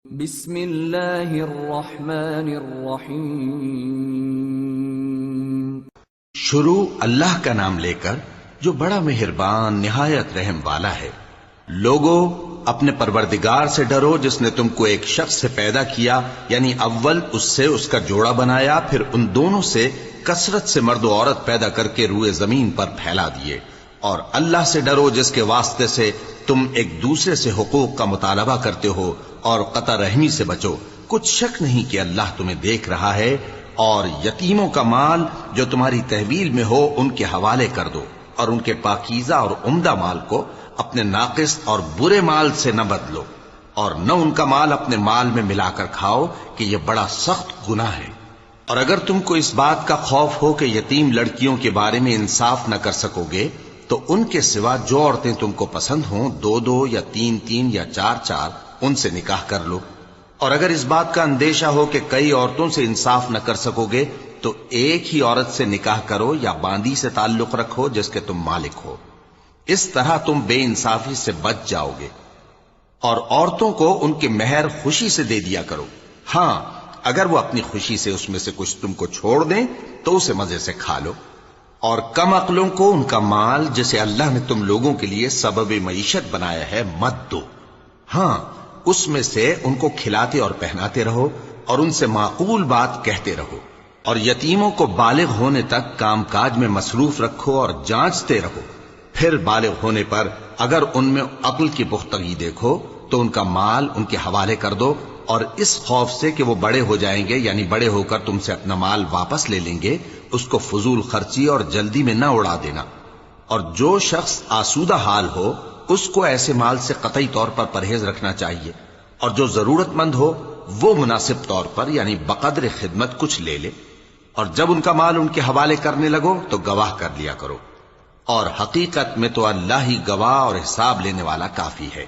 بسم اللہ الرحمن الرحیم۔ شروع اللہ کا نام لے کر جو بڑا مہربان نہایت رحم والا ہے۔ لوگو اپنے پروردگار سے ڈرو جس نے تم کو ایک شخص سے پیدا کیا، یعنی اول اس سے اس کا جوڑا بنایا، پھر ان دونوں سے کثرت سے مرد و عورت پیدا کر کے روئے زمین پر پھیلا دیے۔ اور اللہ سے ڈرو جس کے واسطے سے تم ایک دوسرے سے حقوق کا مطالبہ کرتے ہو، اور قطع رحمی سے بچو۔ کچھ شک نہیں کہ اللہ تمہیں دیکھ رہا ہے۔ اور یتیموں کا مال جو تمہاری تحویل میں ہو ان کے حوالے کر دو، اور ان کے پاکیزہ اور عمدہ مال کو اپنے ناقص اور برے مال سے نہ بدلو، اور نہ ان کا مال اپنے مال میں ملا کر کھاؤ کہ یہ بڑا سخت گناہ ہے۔ اور اگر تم کو اس بات کا خوف ہو کہ یتیم لڑکیوں کے بارے میں انصاف نہ کر سکو گے، تو ان کے سوا جو عورتیں تم کو پسند ہوں، دو دو یا تین تین یا چار چار، ان سے نکاح کر لو۔ اور اگر اس بات کا اندیشہ ہو کہ کئی عورتوں سے انصاف نہ کر سکو گے، تو ایک ہی عورت سے نکاح کرو یا باندی سے تعلق رکھو جس کے تم مالک ہو۔ اس طرح تم بے انصافی سے بچ جاؤ گے۔ اور عورتوں کو ان کے مہر خوشی سے دے دیا کرو۔ ہاں، اگر وہ اپنی خوشی سے اس میں سے کچھ تم کو چھوڑ دیں تو اسے مزے سے کھا لو۔ اور کم عقلوں کو ان کا مال جسے اللہ نے تم لوگوں کے لیے سبب معیشت بنایا ہے مت دو۔ ہاں، اس میں سے ان کو کھلاتے اور پہناتے رہو، اور ان سے معقول بات کہتے رہو۔ اور یتیموں کو بالغ ہونے تک کام کاج میں مصروف رکھو اور جانچتے رہو۔ پھر بالغ ہونے پر اگر ان میں عقل کی پختگی دیکھو تو ان کا مال ان کے حوالے کر دو، اور اس خوف سے کہ وہ بڑے ہو جائیں گے، یعنی بڑے ہو کر تم سے اپنا مال واپس لے لیں گے، اس کو فضول خرچی اور جلدی میں نہ اڑا دینا۔ اور جو شخص آسودہ حال ہو اس کو ایسے مال سے قطعی طور پر پرہیز رکھنا چاہیے، اور جو ضرورت مند ہو وہ مناسب طور پر یعنی بقدر خدمت کچھ لے لے۔ اور جب ان کا مال ان کے حوالے کرنے لگو تو گواہ کر لیا کرو، اور حقیقت میں تو اللہ ہی گواہ اور حساب لینے والا کافی ہے۔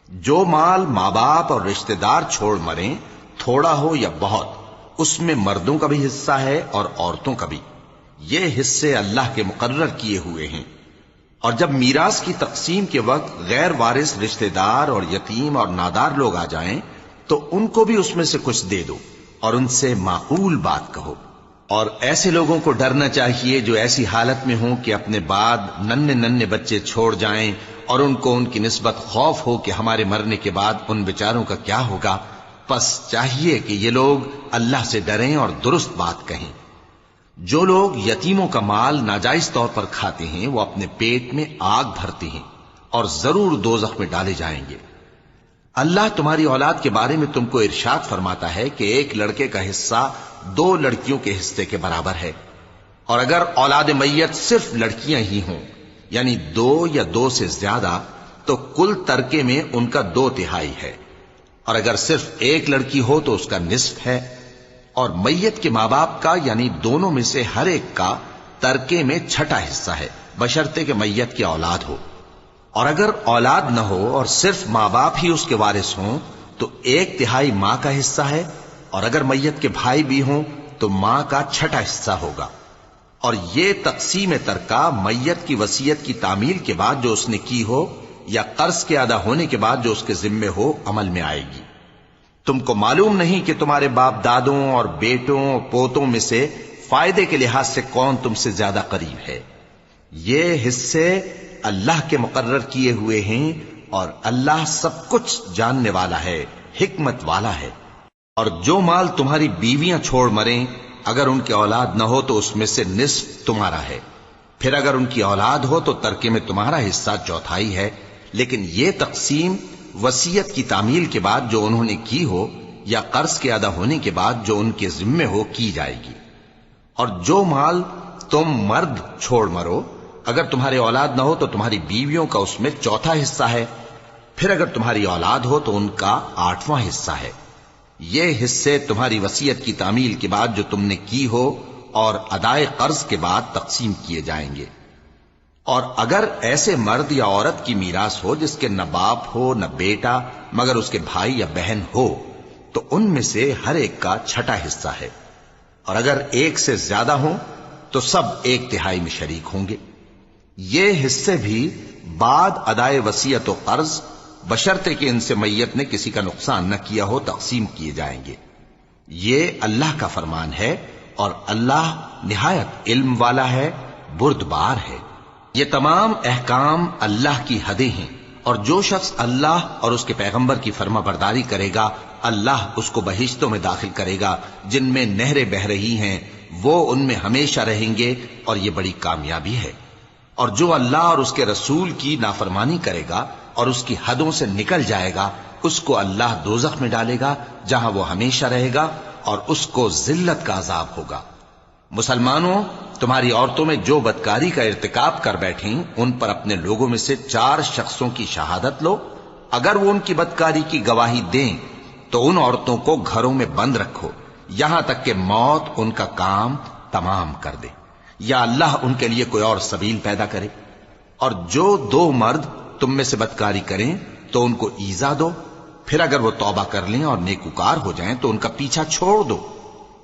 جو مال ماں باپ اور رشتہ دار چھوڑ مریں، تھوڑا ہو یا بہت، اس میں مردوں کا بھی حصہ ہے اور عورتوں کا بھی۔ یہ حصے اللہ کے مقرر کیے ہوئے ہیں۔ اور جب میراث کی تقسیم کے وقت غیر وارث رشتہ دار اور یتیم اور نادار لوگ آ جائیں تو ان کو بھی اس میں سے کچھ دے دو، اور ان سے معقول بات کہو۔ اور ایسے لوگوں کو ڈرنا چاہیے جو ایسی حالت میں ہوں کہ اپنے بعد ننھے ننھے بچے چھوڑ جائیں، اور ان کو ان کی نسبت خوف ہو کہ ہمارے مرنے کے بعد ان بیچاروں کا کیا ہوگا۔ پس چاہیے کہ یہ لوگ اللہ سے ڈریں اور درست بات کہیں۔ جو لوگ یتیموں کا مال ناجائز طور پر کھاتے ہیں وہ اپنے پیٹ میں آگ بھرتے ہیں اور ضرور دوزخ میں ڈالے جائیں گے۔ اللہ تمہاری اولاد کے بارے میں تم کو ارشاد فرماتا ہے کہ ایک لڑکے کا حصہ دو لڑکیوں کے حصے کے برابر ہے، اور اگر اولاد میت صرف لڑکیاں ہی ہوں، یعنی دو یا دو سے زیادہ، تو کل ترکے میں ان کا 2/3 ہے۔ اور اگر صرف ایک لڑکی ہو تو اس کا نصف ہے۔ اور میت کے ماں باپ کا یعنی دونوں میں سے ہر ایک کا ترکے میں 6واں حصہ ہے، بشرطے کہ میت کی اولاد ہو۔ اور اگر اولاد نہ ہو اور صرف ماں باپ ہی اس کے وارث ہوں تو 1/3 ماں کا حصہ ہے، اور اگر میت کے بھائی بھی ہوں تو ماں کا 6واں حصہ ہوگا۔ اور یہ تقسیم ترکہ میت کی وصیت کی تعمیل کے بعد جو اس نے کی ہو یا قرض کے ادا ہونے کے بعد جو اس کے ذمے ہو عمل میں آئے گی۔ تم کو معلوم نہیں کہ تمہارے باپ دادوں اور بیٹوں اور پوتوں میں سے فائدے کے لحاظ سے کون تم سے زیادہ قریب ہے۔ یہ حصے اللہ کے مقرر کیے ہوئے ہیں، اور اللہ سب کچھ جاننے والا ہے، حکمت والا ہے۔ اور جو مال تمہاری بیویاں چھوڑ مریں، اگر ان کی اولاد نہ ہو تو اس میں سے نصف تمہارا ہے۔ پھر اگر ان کی اولاد ہو تو ترکے میں تمہارا حصہ 1/4 ہے، لیکن یہ تقسیم وصیت کی تعمیل کے بعد جو انہوں نے کی ہو یا قرض کے ادا ہونے کے بعد جو ان کے ذمے ہو کی جائے گی۔ اور جو مال تم مرد چھوڑ مرو، اگر تمہاری اولاد نہ ہو تو تمہاری بیویوں کا اس میں 1/4 حصہ ہے۔ پھر اگر تمہاری اولاد ہو تو ان کا 8واں حصہ ہے۔ یہ حصے تمہاری وصیت کی تعمیل کے بعد جو تم نے کی ہو اور ادائے قرض کے بعد تقسیم کیے جائیں گے۔ اور اگر ایسے مرد یا عورت کی میراث ہو جس کے نہ باپ ہو نہ بیٹا مگر اس کے بھائی یا بہن ہو، تو ان میں سے ہر ایک کا 6واں حصہ ہے۔ اور اگر ایک سے زیادہ ہوں تو سب 1/3 میں شریک ہوں گے۔ یہ حصے بھی بعد ادائے وصیت و قرض بشرطے کہ ان سے میت نے کسی کا نقصان نہ کیا ہو تقسیم کیے جائیں گے۔ یہ اللہ کا فرمان ہے اور اللہ نہایت علم والا ہے، بردبار ہے۔ یہ تمام احکام اللہ کی حدیں ہیں، اور جو شخص اللہ اور اس کے پیغمبر کی فرما برداری کرے گا اللہ اس کو بہشتوں میں داخل کرے گا جن میں نہریں بہ رہی ہیں، وہ ان میں ہمیشہ رہیں گے، اور یہ بڑی کامیابی ہے۔ اور جو اللہ اور اس کے رسول کی نافرمانی کرے گا اور اس کی حدوں سے نکل جائے گا اس کو اللہ دوزخ میں ڈالے گا جہاں وہ ہمیشہ رہے گا، اور اس کو ذلت کا عذاب ہوگا۔ مسلمانوں، تمہاری عورتوں میں جو بدکاری کا ارتکاب کر بیٹھیں ان پر اپنے لوگوں میں سے 4 شخصوں کی شہادت لو۔ اگر وہ ان کی بدکاری کی گواہی دیں تو ان عورتوں کو گھروں میں بند رکھو یہاں تک کہ موت ان کا کام تمام کر دے، یا اللہ ان کے لیے کوئی اور سبیل پیدا کرے۔ اور جو 2 مرد تم میں سے بدکاری کریں تو ان کو ایذا دو، پھر اگر وہ توبہ کر لیں اور نیکوکار ہو جائیں تو ان کا پیچھا چھوڑ دو۔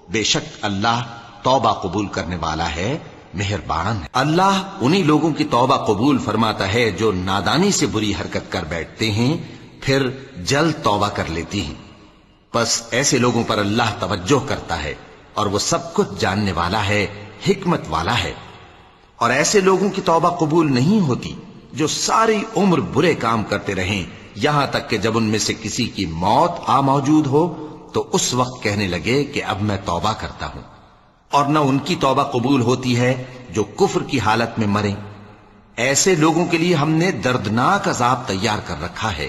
بے شک اللہ توبہ قبول کرنے والا ہے، مہربان ہے۔ اللہ انہی لوگوں کی توبہ قبول فرماتا ہے جو نادانی سے بری حرکت کر بیٹھتے ہیں پھر جلد توبہ کر لیتی ہیں۔ پس ایسے لوگوں پر اللہ توجہ کرتا ہے اور وہ سب کچھ جاننے والا ہے، حکمت والا ہے۔ اور ایسے لوگوں کی توبہ قبول نہیں ہوتی جو ساری عمر برے کام کرتے رہیں یہاں تک کہ جب ان میں سے کسی کی موت آ موجود ہو تو اس وقت کہنے لگے کہ اب میں توبہ کرتا ہوں۔ اور نہ ان کی توبہ قبول ہوتی ہے جو کفر کی حالت میں مریں۔ ایسے لوگوں کے لیے ہم نے دردناک عذاب تیار کر رکھا ہے۔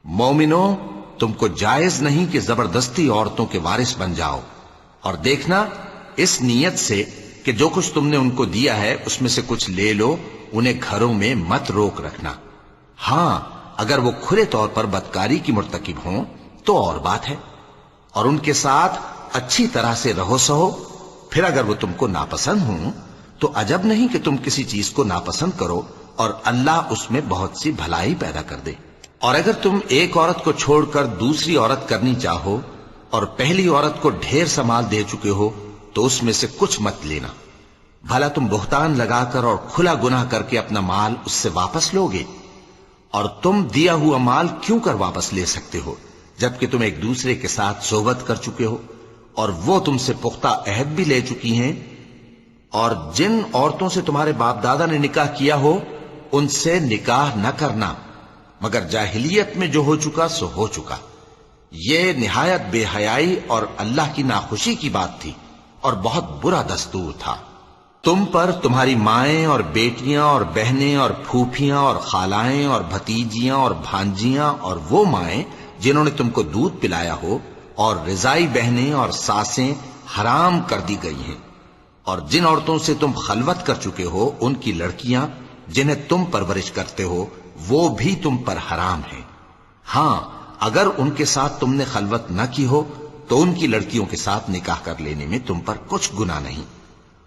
مومنوں، تم کو جائز نہیں کہ زبردستی عورتوں کے وارث بن جاؤ، اور دیکھنا اس نیت سے کہ جو کچھ تم نے ان کو دیا ہے اس میں سے کچھ لے لو، انہیں گھروں میں مت روک رکھنا۔ ہاں، اگر وہ کھلے طور پر بدکاری کی مرتکب ہوں تو اور بات ہے، اور ان کے ساتھ اچھی طرح سے رہو سہو۔ پھر اگر وہ تم کو ناپسند ہوں تو عجب نہیں کہ تم کسی چیز کو ناپسند کرو، اور اللہ اس میں بہت سی بھلائی پیدا کر دے۔ اور اگر تم ایک عورت کو چھوڑ کر دوسری عورت کرنی چاہو اور پہلی عورت کو ڈھیر سا مال دے چکے ہو تو اس میں سے کچھ مت لینا، بھلا تم بہتان لگا کر اور کھلا گناہ کر کے اپنا مال اس سے واپس لوگے؟ اور تم دیا ہوا مال کیوں کر واپس لے سکتے ہو جبکہ تم ایک دوسرے کے ساتھ صحبت کر چکے ہو اور وہ تم سے پختہ عہد بھی لے چکی ہیں؟ اور جن عورتوں سے تمہارے باپ دادا نے نکاح کیا ہو ان سے نکاح نہ کرنا مگر جاہلیت میں جو ہو چکا سو ہو چکا۔ یہ نہایت بے حیائی اور اللہ کی ناخوشی کی بات تھی اور بہت برا دستور تھا۔ تم پر تمہاری مائیں اور بیٹیاں اور بہنیں اور پھوپھیاں اور خالائیں اور بھتیجیاں اور بھانجیاں اور وہ مائیں جنہوں نے تم کو دودھ پلایا ہو اور رضائی بہنیں اور ساسیں حرام کر دی گئی ہیں، اور جن عورتوں سے تم خلوت کر چکے ہو ان کی لڑکیاں جنہیں تم پرورش کرتے ہو وہ بھی تم پر حرام ہیں۔ ہاں، اگر ان کے ساتھ تم نے خلوت نہ کی ہو تو ان کی لڑکیوں کے ساتھ نکاح کر لینے میں تم پر کچھ گناہ نہیں،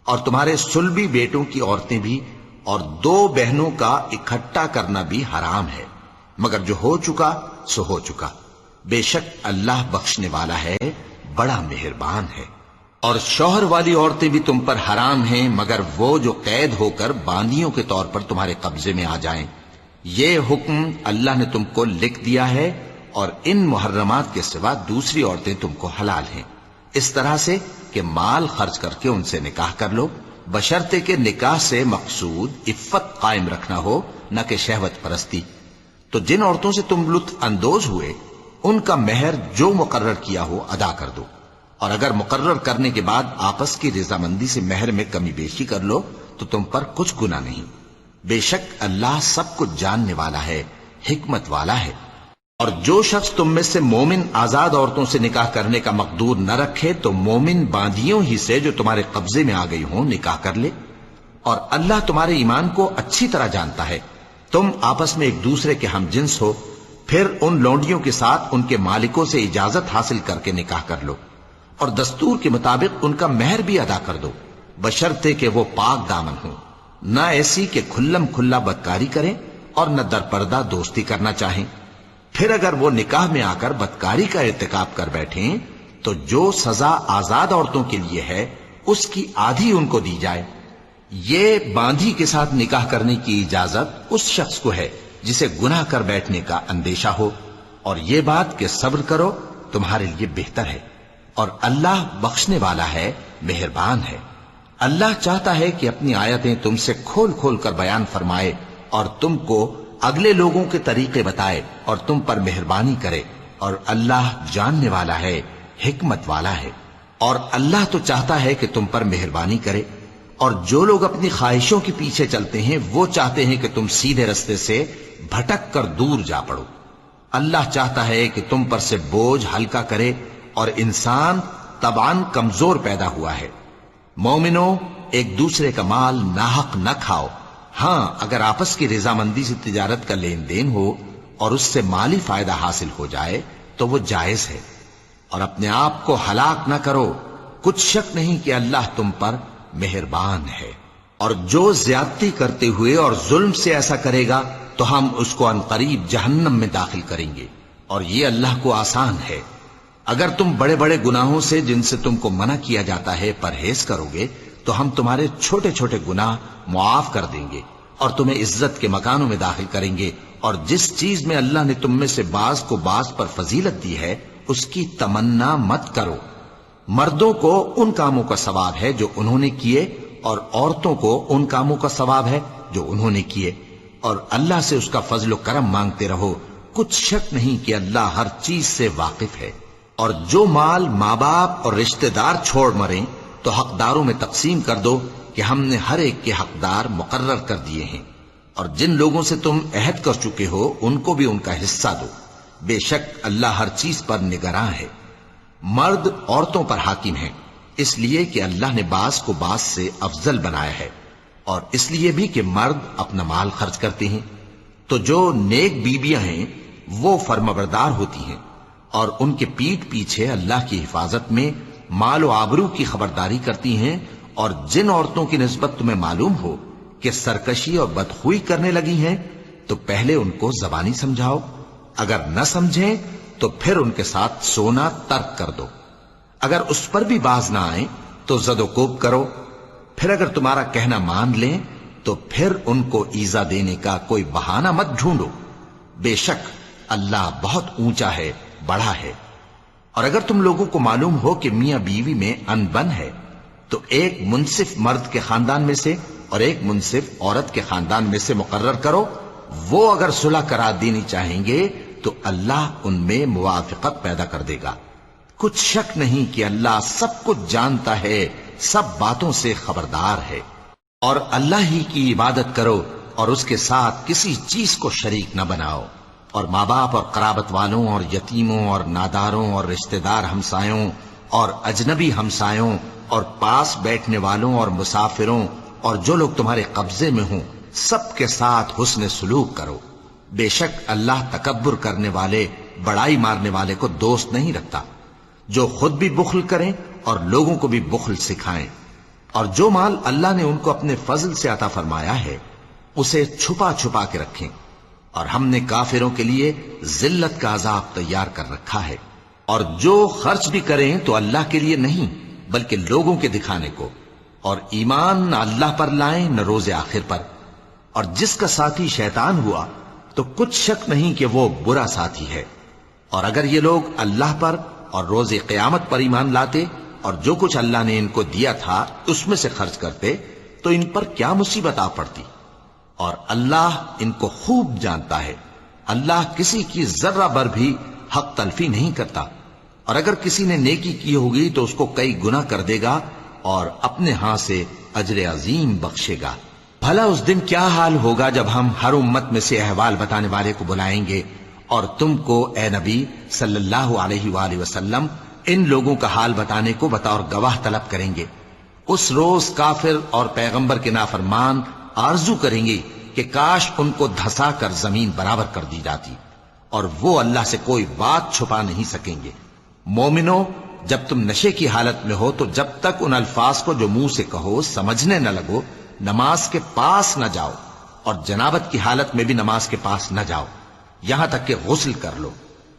اور تمہارے صلبی بیٹوں کی عورتیں بھی اور 2 بہنوں کا اکٹھا کرنا بھی حرام ہے، مگر جو ہو چکا سو ہو چکا۔ بے شک اللہ بخشنے والا ہے، بڑا مہربان ہے۔ اور شوہر والی عورتیں بھی تم پر حرام ہیں مگر وہ جو قید ہو کر باندیوں کے طور پر تمہارے قبضے میں آ جائیں۔ یہ حکم اللہ نے تم کو لکھ دیا ہے، اور ان محرمات کے سوا دوسری عورتیں تم کو حلال ہیں، اس طرح سے کہ مال خرچ کر کے ان سے نکاح کر لو، بشرطے کہ نکاح سے مقصود عفت قائم رکھنا ہو نہ کہ شہوت پرستی۔ تو جن عورتوں سے تم لطف اندوز ہوئے ان کا مہر جو مقرر کیا ہو ادا کر دو، اور اگر مقرر کرنے کے بعد آپس کی رضامندی سے مہر میں کمی بیشی کر لو تو تم پر کچھ گناہ نہیں۔ بے شک اللہ سب کچھ جاننے والا ہے، حکمت والا ہے۔ اور جو شخص تم میں سے مومن آزاد عورتوں سے نکاح کرنے کا مقدور نہ رکھے تو مومن باندیوں ہی سے جو تمہارے قبضے میں آ گئی ہوں نکاح کر لے، اور اللہ تمہارے ایمان کو اچھی طرح جانتا ہے۔ تم آپس میں ایک دوسرے کے ہم جنس ہو، پھر ان لونڈیوں کے ساتھ ان کے مالکوں سے اجازت حاصل کر کے نکاح کر لو، اور دستور کے مطابق ان کا مہر بھی ادا کر دو، بشرطے کہ وہ پاک دامن ہوں، نہ ایسی کہ کھلم کھلا بدکاری کریں اور نہ درپردہ دوستی کرنا چاہیں۔ پھر اگر وہ نکاح میں آ کر بدکاری کا ارتکاب کر بیٹھیں تو جو سزا آزاد عورتوں کے لیے ہے اس کی آدھی ان کو دی جائے۔ یہ باندھی کے ساتھ نکاح کرنے کی اجازت اس شخص کو ہے جسے گناہ کر بیٹھنے کا اندیشہ ہو، اور یہ بات کہ صبر کرو تمہارے لیے بہتر ہے، اور اللہ بخشنے والا ہے، مہربان ہے۔ اللہ چاہتا ہے کہ اپنی آیتیں تم سے کھول کھول کر بیان فرمائے اور تم کو اگلے لوگوں کے طریقے بتائے اور تم پر مہربانی کرے، اور اللہ جاننے والا ہے، حکمت والا ہے۔ اور اللہ تو چاہتا ہے کہ تم پر مہربانی کرے، اور جو لوگ اپنی خواہشوں کے پیچھے چلتے ہیں وہ چاہتے ہیں کہ تم سیدھے رستے سے بھٹک کر دور جا پڑو۔ اللہ چاہتا ہے کہ تم پر سے بوجھ ہلکا کرے، اور انسان طبعاً کمزور پیدا ہوا ہے۔ مومنوں، ایک دوسرے کا مال ناحق نہ کھاؤ، ہاں اگر آپس کی رضامندی سے تجارت کا لین دین ہو اور اس سے مالی فائدہ حاصل ہو جائے تو وہ جائز ہے، اور اپنے آپ کو ہلاک نہ کرو، کچھ شک نہیں کہ اللہ تم پر مہربان ہے۔ اور جو زیادتی کرتے ہوئے اور ظلم سے ایسا کرے گا تو ہم اس کو عنقریب جہنم میں داخل کریں گے، اور یہ اللہ کو آسان ہے۔ اگر تم بڑے بڑے گناہوں سے جن سے تم کو منع کیا جاتا ہے پرہیز کرو گے تو ہم تمہارے چھوٹے چھوٹے گناہ معاف کر دیں گے اور تمہیں عزت کے مکانوں میں داخل کریں گے، اور جس چیز میں اللہ نے تم میں سے بعض کو بعض پر فضیلت دی ہے اس کی تمنا مت کرو۔ مردوں کو ان کاموں کا ثواب ہے جو انہوں نے کیے، اور عورتوں کو ان کاموں کا ثواب ہے جو انہوں نے کیے، اور اللہ سے اس کا فضل و کرم مانگتے رہو، کچھ شک نہیں کہ اللہ ہر چیز سے واقف ہے۔ اور جو مال ماں باپ اور رشتہ دار چھوڑ مریں تو حقداروں میں تقسیم کر دو کہ ہم نے ہر ایک کے حقدار مقرر کر دیے ہیں، اور جن لوگوں سے تم عہد کر چکے ہو ان کو بھی ان کا حصہ دو، بے شک اللہ ہر چیز پر نگراں ہے۔ مرد عورتوں پر حاکم ہیں، اس لیے کہ اللہ نے بعض کو بعض سے افضل بنایا ہے، اور اس لیے بھی کہ مرد اپنا مال خرچ کرتے ہیں، تو جو نیک بیویاں ہیں وہ فرمانبردار ہوتی ہیں، اور ان کے پیٹھ پیچھے اللہ کی حفاظت میں مال و آبرو کی خبرداری کرتی ہیں۔ اور جن عورتوں کی نسبت تمہیں معلوم ہو کہ سرکشی اور بدخوئی کرنے لگی ہیں تو پہلے ان کو زبانی سمجھاؤ، اگر نہ سمجھیں تو پھر ان کے ساتھ سونا ترک کر دو، اگر اس پر بھی باز نہ آئیں تو زد و کوب کرو، پھر اگر تمہارا کہنا مان لیں تو پھر ان کو ایذا دینے کا کوئی بہانہ مت ڈھونڈو، بے شک اللہ بہت اونچا ہے، بڑا ہے۔ اور اگر تم لوگوں کو معلوم ہو کہ میاں بیوی میں ان بن ہے تو ایک منصف مرد کے خاندان میں سے اور ایک منصف عورت کے خاندان میں سے مقرر کرو، وہ اگر صلح کرا دینی چاہیں گے تو اللہ ان میں موافقت پیدا کر دے گا۔ کچھ شک نہیں کہ اللہ سب کچھ جانتا ہے، سب باتوں سے خبردار ہے۔ اور اللہ ہی کی عبادت کرو اور اس کے ساتھ کسی چیز کو شریک نہ بناؤ، اور ماں باپ اور قرابت والوں اور یتیموں اور ناداروں اور رشتہ دار ہمسایوں اور اجنبی ہمسایوں اور پاس بیٹھنے والوں اور مسافروں اور جو لوگ تمہارے قبضے میں ہوں سب کے ساتھ حسن سلوک کرو، بے شک اللہ تکبر کرنے والے، بڑائی مارنے والے کو دوست نہیں رکھتا۔ جو خود بھی بخل کریں اور لوگوں کو بھی بخل سکھائیں، اور جو مال اللہ نے ان کو اپنے فضل سے عطا فرمایا ہے اسے چھپا چھپا کے رکھیں، اور ہم نے کافروں کے لیے ذلت کا عذاب تیار کر رکھا ہے۔ اور جو خرچ بھی کریں تو اللہ کے لیے نہیں بلکہ لوگوں کے دکھانے کو، اور ایمان نہ اللہ پر لائیں نہ روز آخر پر، اور جس کا ساتھی شیطان ہوا تو کچھ شک نہیں کہ وہ برا ساتھی ہے۔ اور اگر یہ لوگ اللہ پر اور روز قیامت پر ایمان لاتے اور جو کچھ اللہ نے ان کو دیا تھا اس میں سے خرچ کرتے تو ان پر کیا مصیبت آ پڑتی، اور اللہ ان کو خوب جانتا ہے۔ اللہ کسی کی ذرہ بھر بھی حق تلفی نہیں کرتا، اور اگر کسی نے نیکی کی ہوگی تو اس کو کئی گنا کر دے گا اور اپنے ہاں سے اجر عظیم بخشے گا۔ بھلا اس دن کیا حال ہوگا جب ہم ہر امت میں سے احوال بتانے والے کو بلائیں گے اور تم کو اے نبی صلی اللہ علیہ وآلہ وسلم ان لوگوں کا حال بتانے کو بطور گواہ طلب کریں گے۔ اس روز کافر اور پیغمبر کے نافرمان آرزو کریں گے کہ کاش ان کو دھسا کر زمین برابر کر دی جاتی، اور وہ اللہ سے کوئی بات چھپا نہیں سکیں گے۔ مومنو، جب تم نشے کی حالت میں ہو تو جب تک ان الفاظ کو جو منہ سے کہو سمجھنے نہ لگو نماز کے پاس نہ جاؤ، اور جنابت کی حالت میں بھی نماز کے پاس نہ جاؤ یہاں تک کہ غسل کر لو۔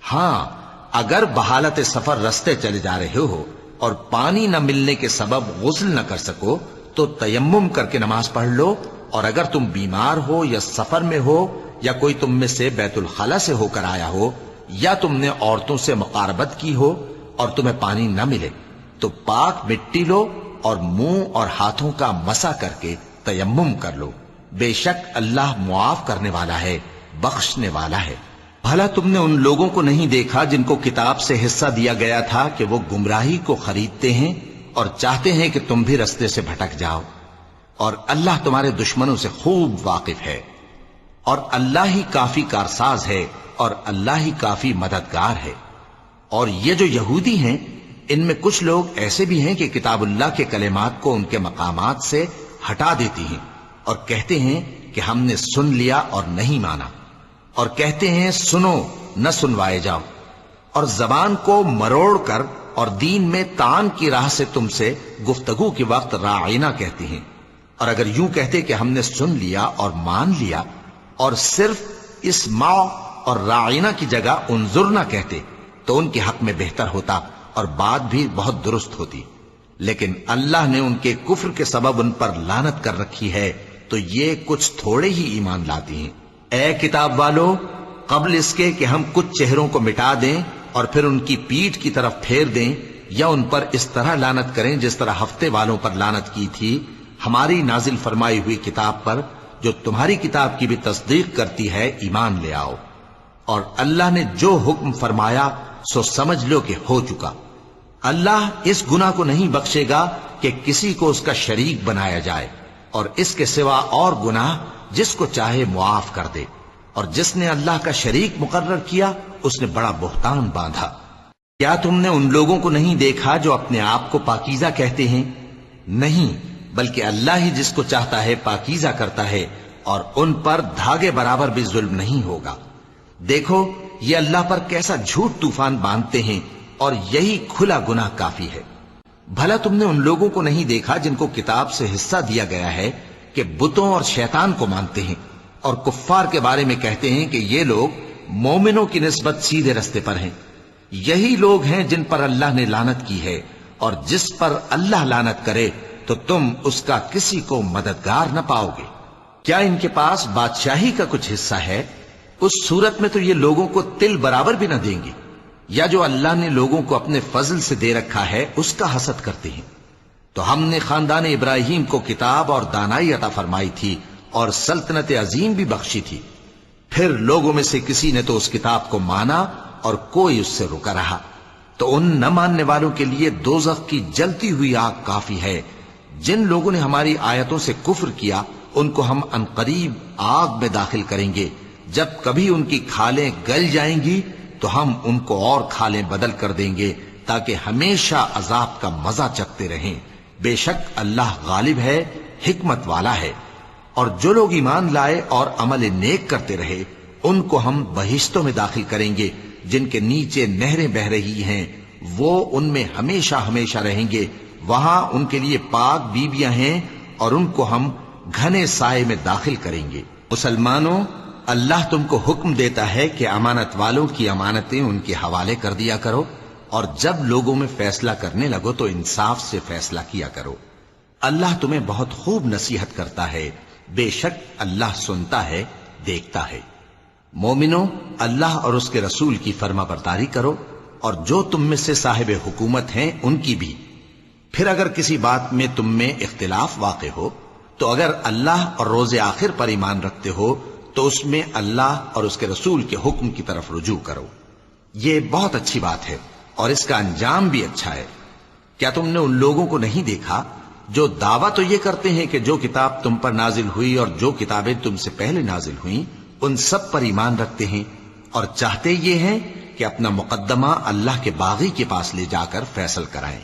ہاں، اگر بحالت سفر رستے چلے جا رہے ہو اور پانی نہ ملنے کے سبب غسل نہ کر سکو تو تیمم کر کے نماز پڑھ لو، اور اگر تم بیمار ہو یا سفر میں ہو یا کوئی تم میں سے بیت الخلا سے ہو کر آیا ہو، یا تم نے عورتوں سے مقاربت کی ہو اور تمہیں پانی نہ ملے، تو پاک مٹی لو اور منہ اور ہاتھوں کا مسح کر کے تیمم کر لو، بے شک اللہ معاف کرنے والا ہے، بخشنے والا ہے۔ بھلا تم نے ان لوگوں کو نہیں دیکھا جن کو کتاب سے حصہ دیا گیا تھا کہ وہ گمراہی کو خریدتے ہیں اور چاہتے ہیں کہ تم بھی رستے سے بھٹک جاؤ، اور اللہ تمہارے دشمنوں سے خوب واقف ہے، اور اللہ ہی کافی کارساز ہے، اور اللہ ہی کافی مددگار ہے۔ اور یہ جو یہودی ہیں، ان میں کچھ لوگ ایسے بھی ہیں کہ کتاب اللہ کے کلمات کو ان کے مقامات سے ہٹا دیتی ہیں اور کہتے ہیں کہ ہم نے سن لیا اور نہیں مانا، اور کہتے ہیں سنو نہ سنوائے جاؤ، اور زبان کو مروڑ کر اور دین میں تان کی راہ سے تم سے گفتگو کے وقت راعینا کہتے ہیں۔ اور اگر یوں کہتے کہ ہم نے سن لیا اور مان لیا، اور صرف اسمع اور راعینا کی جگہ انظرنا کہتے، تو ان کے حق میں بہتر ہوتا اور بات بھی بہت درست ہوتی، لیکن اللہ نے ان کے کفر کے سبب ان پر لعنت کر رکھی ہے، تو یہ کچھ تھوڑے ہی ایمان لاتے ہیں۔ اے کتاب والو، قبل اس کے کہ ہم کچھ چہروں کو مٹا دیں اور پھر ان کی پیٹھ کی طرف پھیر دیں یا ان پر اس طرح لعنت کریں جس طرح ہفتے والوں پر لعنت کی تھی، ہماری نازل فرمائی ہوئی کتاب پر جو تمہاری کتاب کی بھی تصدیق کرتی ہے ایمان لے آؤ، اور اللہ نے جو حکم فرمایا سو سمجھ لو کہ ہو چکا۔ اللہ اس گناہ کو نہیں بخشے گا کہ کسی کو اس کا شریک بنایا جائے، اور اس کے سوا اور گناہ جس کو چاہے معاف کر دے، اور جس نے اللہ کا شریک مقرر کیا اس نے بڑا بہتان باندھا۔ کیا تم نے ان لوگوں کو نہیں دیکھا جو اپنے آپ کو پاکیزہ کہتے ہیں؟ نہیں، بلکہ اللہ ہی جس کو چاہتا ہے پاکیزہ کرتا ہے، اور ان پر دھاگے برابر بھی ظلم نہیں ہوگا۔ دیکھو یہ اللہ پر کیسا جھوٹ طوفان باندھتے ہیں، اور یہی کھلا گناہ کافی ہے۔ بھلا تم نے ان لوگوں کو نہیں دیکھا جن کو کتاب سے حصہ دیا گیا ہے کہ بتوں اور شیطان کو مانتے ہیں، اور کفار کے بارے میں کہتے ہیں کہ یہ لوگ مومنوں کی نسبت سیدھے رستے پر ہیں۔ یہی لوگ ہیں جن پر اللہ نے لعنت کی ہے، اور جس پر اللہ لعنت کرے تو تم اس کا کسی کو مددگار نہ پاؤ گے۔ کیا ان کے پاس بادشاہی کا کچھ حصہ ہے؟ اس صورت میں تو یہ لوگوں کو تل برابر بھی نہ دیں گے، یا جو اللہ نے لوگوں کو اپنے فضل سے دے رکھا ہے اس کا حسد کرتے ہیں۔ تو ہم نے خاندان ابراہیم کو کتاب اور دانائی عطا فرمائی تھی اور سلطنت عظیم بھی بخشی تھی، پھر لوگوں میں سے کسی نے تو اس کتاب کو مانا اور کوئی اس سے رکا رہا، تو ان نہ ماننے والوں کے لیے دوزخ کی جلتی ہوئی آگ کافی ہے۔ جن لوگوں نے ہماری آیتوں سے کفر کیا ان کو ہم عنقریب آگ میں داخل کریں گے، جب کبھی ان کی کھالیں گل جائیں گی تو ہم ان کو اور کھالیں بدل کر دیں گے تاکہ ہمیشہ عذاب کا مزہ چکھتے رہیں۔ بے شک اللہ غالب ہے، حکمت والا ہے۔ اور جو لوگ ایمان لائے اور عمل نیک کرتے رہے ان کو ہم بہشتوں میں داخل کریں گے جن کے نیچے نہریں بہ رہی ہیں، وہ ان میں ہمیشہ ہمیشہ رہیں گے، وہاں ان کے لیے پاک بیویاں ہیں اور ان کو ہم گھنے سائے میں داخل کریں گے۔ مسلمانوں، اللہ تم کو حکم دیتا ہے کہ امانت والوں کی امانتیں ان کے حوالے کر دیا کرو، اور جب لوگوں میں فیصلہ کرنے لگو تو انصاف سے فیصلہ کیا کرو۔ اللہ تمہیں بہت خوب نصیحت کرتا ہے، بے شک اللہ سنتا ہے، دیکھتا ہے۔ مومنوں، اللہ اور اس کے رسول کی فرما برداری کرو، اور جو تم میں سے صاحب حکومت ہیں ان کی بھی۔ پھر اگر کسی بات میں تم میں اختلاف واقع ہو تو اگر اللہ اور روز آخر پر ایمان رکھتے ہو تو اس میں اللہ اور اس کے رسول کے حکم کی طرف رجوع کرو۔ یہ بہت اچھی بات ہے اور اس کا انجام بھی اچھا ہے۔ کیا تم نے ان لوگوں کو نہیں دیکھا جو دعویٰ تو یہ کرتے ہیں کہ جو کتاب تم پر نازل ہوئی اور جو کتابیں تم سے پہلے نازل ہوئیں ان سب پر ایمان رکھتے ہیں، اور چاہتے یہ ہیں کہ اپنا مقدمہ اللہ کے باغی کے پاس لے جا کر فیصل کرائیں،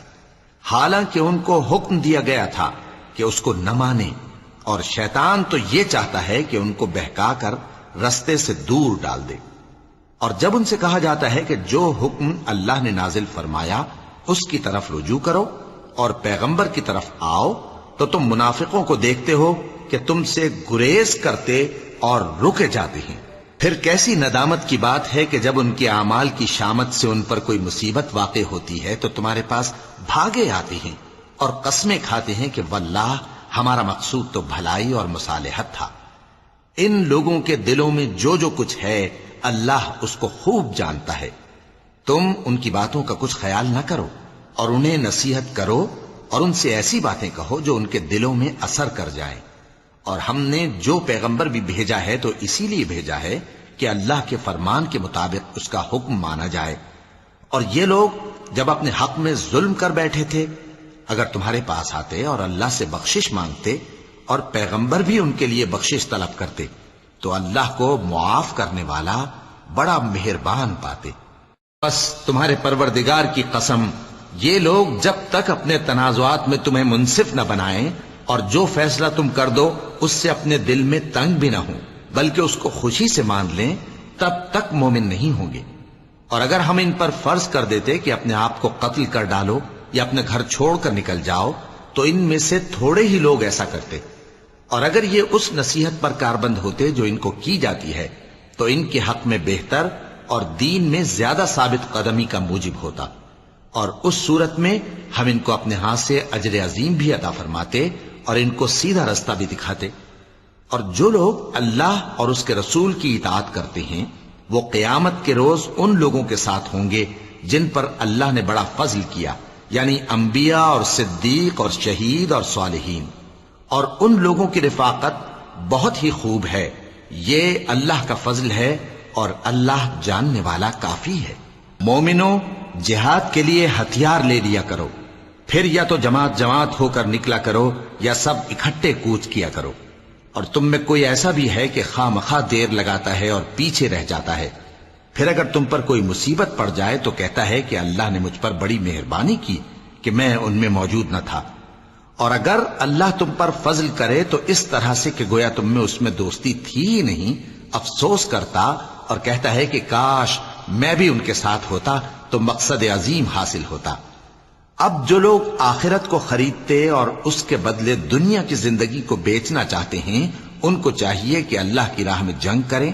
حالانکہ ان کو حکم دیا گیا تھا کہ اس کو نہ مانیں، اور شیطان تو یہ چاہتا ہے کہ ان کو بہکا کر رستے سے دور ڈال دے۔ اور جب ان سے کہا جاتا ہے کہ جو حکم اللہ نے نازل فرمایا اس کی طرف رجوع کرو اور پیغمبر کی طرف آؤ، تو تم منافقوں کو دیکھتے ہو کہ تم سے گریز کرتے اور رکے جاتے ہیں۔ پھر کیسی ندامت کی بات ہے کہ جب ان کے اعمال کی شامت سے ان پر کوئی مصیبت واقع ہوتی ہے تو تمہارے پاس بھاگے آتے ہیں اور قسمیں کھاتے ہیں کہ واللہ ہمارا مقصود تو بھلائی اور مصالحت تھا۔ ان لوگوں کے دلوں میں جو جو کچھ ہے اللہ اس کو خوب جانتا ہے. تم ان کی باتوں کا کچھ خیال نہ کرو اور انہیں نصیحت کرو اور ان سے ایسی باتیں کہو جو ان کے دلوں میں اثر کر جائیں. اور ہم نے جو پیغمبر بھی بھیجا ہے تو اسی لیے بھیجا ہے کہ اللہ کے فرمان کے مطابق اس کا حکم مانا جائے. اور یہ لوگ جب اپنے حق میں ظلم کر بیٹھے تھے اگر تمہارے پاس آتے اور اللہ سے بخشش مانگتے اور پیغمبر بھی ان کے لیے بخشش طلب کرتے تو اللہ کو معاف کرنے والا بڑا مہربان پاتے. بس تمہارے پروردگار کی قسم یہ لوگ جب تک اپنے تنازعات میں تمہیں منصف نہ بنائیں اور جو فیصلہ تم کر دو اس سے اپنے دل میں تنگ بھی نہ ہوں بلکہ اس کو خوشی سے مان لیں تب تک مومن نہیں ہوں گے. اور اگر ہم ان پر فرض کر دیتے کہ اپنے آپ کو قتل کر ڈالو یا اپنے گھر چھوڑ کر نکل جاؤ تو ان میں سے تھوڑے ہی لوگ ایسا کرتے. اور اگر یہ اس نصیحت پر کاربند ہوتے جو ان کو کی جاتی ہے تو ان کے حق میں بہتر اور دین میں زیادہ ثابت قدمی کا موجب ہوتا. اور اس صورت میں ہم ان کو اپنے ہاتھ سے اجر عظیم بھی عطا فرماتے اور ان کو سیدھا رستہ بھی دکھاتے. اور جو لوگ اللہ اور اس کے رسول کی اطاعت کرتے ہیں وہ قیامت کے روز ان لوگوں کے ساتھ ہوں گے جن پر اللہ نے بڑا فضل کیا یعنی انبیاء اور صدیق اور شہید اور صالحین. اور ان لوگوں کی رفاقت بہت ہی خوب ہے. یہ اللہ کا فضل ہے اور اللہ جاننے والا کافی ہے. مومنوں جہاد کے لیے ہتھیار لے لیا کرو پھر یا تو جماعت جماعت ہو کر نکلا کرو یا سب اکٹھے کوچ کیا کرو. اور تم میں کوئی ایسا بھی ہے کہ خواہ مخواہ دیر لگاتا ہے اور پیچھے رہ جاتا ہے پھر اگر تم پر کوئی مصیبت پڑ جائے تو کہتا ہے کہ اللہ نے مجھ پر بڑی مہربانی کی کہ میں ان میں موجود نہ تھا. اور اگر اللہ تم پر فضل کرے تو اس طرح سے کہ گویا تم میں اس میں دوستی تھی ہی نہیں افسوس کرتا اور کہتا ہے کہ کاش میں بھی ان کے ساتھ ہوتا تو مقصد عظیم حاصل ہوتا. اب جو لوگ آخرت کو خریدتے اور اس کے بدلے دنیا کی زندگی کو بیچنا چاہتے ہیں ان کو چاہیے کہ اللہ کی راہ میں جنگ کریں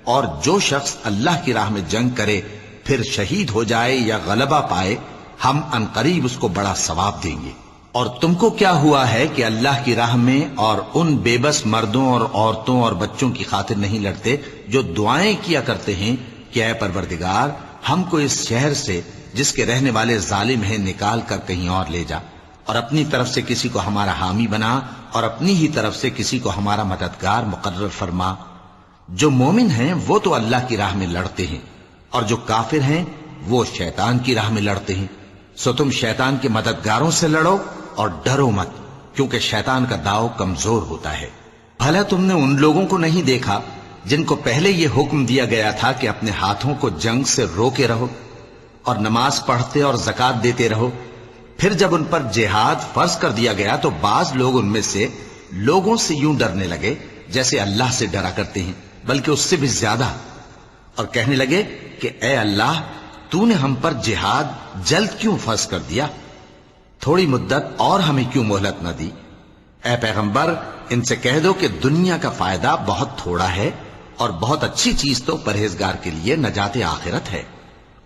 اور جو شخص اللہ کی راہ میں جنگ کرے پھر شہید ہو جائے یا غلبہ پائے ہم عنقریب اس کو بڑا ثواب دیں گے. اور تم کو کیا ہوا ہے کہ اللہ کی راہ میں اور ان بے بس مردوں اور عورتوں اور بچوں کی خاطر نہیں لڑتے جو دعائیں کیا کرتے ہیں کہ اے پروردگار ہم کو اس شہر سے جس کے رہنے والے ظالم ہیں نکال کر کہیں اور لے جا اور اپنی طرف سے کسی کو ہمارا حامی بنا اور اپنی ہی طرف سے کسی کو ہمارا مددگار مقرر فرما. جو مومن ہیں وہ تو اللہ کی راہ میں لڑتے ہیں اور جو کافر ہیں وہ شیطان کی راہ میں لڑتے ہیں. سو تم شیطان کے مددگاروں سے لڑو اور ڈرو مت کیونکہ شیطان کا داؤ کمزور ہوتا ہے. بھلا تم نے ان لوگوں کو نہیں دیکھا جن کو پہلے یہ حکم دیا گیا تھا کہ اپنے ہاتھوں کو جنگ سے روکے رہو اور نماز پڑھتے اور زکات دیتے رہو پھر جب ان پر جہاد فرض کر دیا گیا تو بعض لوگ ان میں سے لوگوں سے یوں ڈرنے لگے جیسے اللہ سے ڈرا کرتے ہیں بلکہ اس سے بھی زیادہ اور کہنے لگے کہ اے اللہ تو نے ہم پر جہاد جلد کیوں فرض کر دیا تھوڑی مدت اور ہمیں کیوں مہلت نہ دی. اے پیغمبر ان سے کہہ دو کہ دنیا کا فائدہ بہت تھوڑا ہے اور بہت اچھی چیز تو پرہیزگار کے لیے نجات آخرت ہے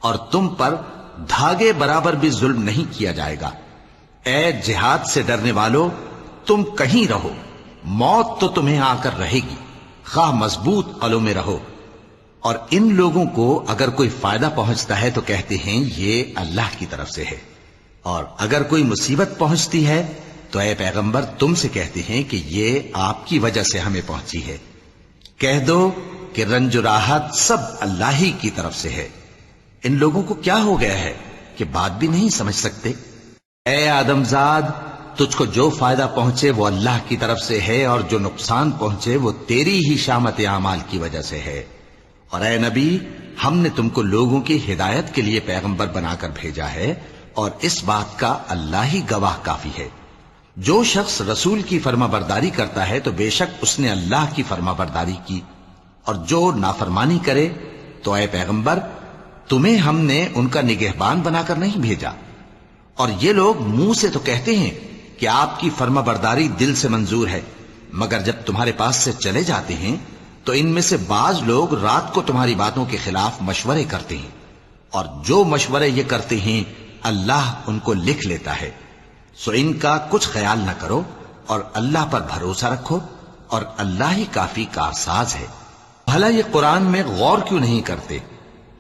اور تم پر دھاگے برابر بھی ظلم نہیں کیا جائے گا. اے جہاد سے ڈرنے والو تم کہیں رہو موت تو تمہیں آ کر رہے گی خواہ مضبوط قلعوں میں رہو. اور ان لوگوں کو اگر کوئی فائدہ پہنچتا ہے تو کہتے ہیں یہ اللہ کی طرف سے ہے اور اگر کوئی مصیبت پہنچتی ہے تو اے پیغمبر تم سے کہتے ہیں کہ یہ آپ کی وجہ سے ہمیں پہنچی ہے. کہہ دو کہ رنج و راحت سب اللہ ہی کی طرف سے ہے. ان لوگوں کو کیا ہو گیا ہے کہ بات بھی نہیں سمجھ سکتے. اے آدمزاد تجھ کو جو فائدہ پہنچے وہ اللہ کی طرف سے ہے اور جو نقصان پہنچے وہ تیری ہی شامت اعمال کی وجہ سے ہے. اور اے نبی ہم نے تم کو لوگوں کی ہدایت کے لیے پیغمبر بنا کر بھیجا ہے اور اس بات کا اللہ ہی گواہ کافی ہے. جو شخص رسول کی فرما برداری کرتا ہے تو بے شک اس نے اللہ کی فرما برداری کی اور جو نافرمانی کرے تو اے پیغمبر تمہیں ہم نے ان کا نگہبان بنا کر نہیں بھیجا. اور یہ لوگ منہ سے تو کہتے ہیں کہ آپ کی فرما برداری دل سے منظور ہے مگر جب تمہارے پاس سے چلے جاتے ہیں تو ان میں سے بعض لوگ رات کو تمہاری باتوں کے خلاف مشورے کرتے ہیں اور جو مشورے یہ کرتے ہیں اللہ ان کو لکھ لیتا ہے. سو ان کا کچھ خیال نہ کرو اور اللہ پر بھروسہ رکھو اور اللہ ہی کافی کارساز ہے۔ بھلا یہ قرآن میں غور کیوں نہیں کرتے؟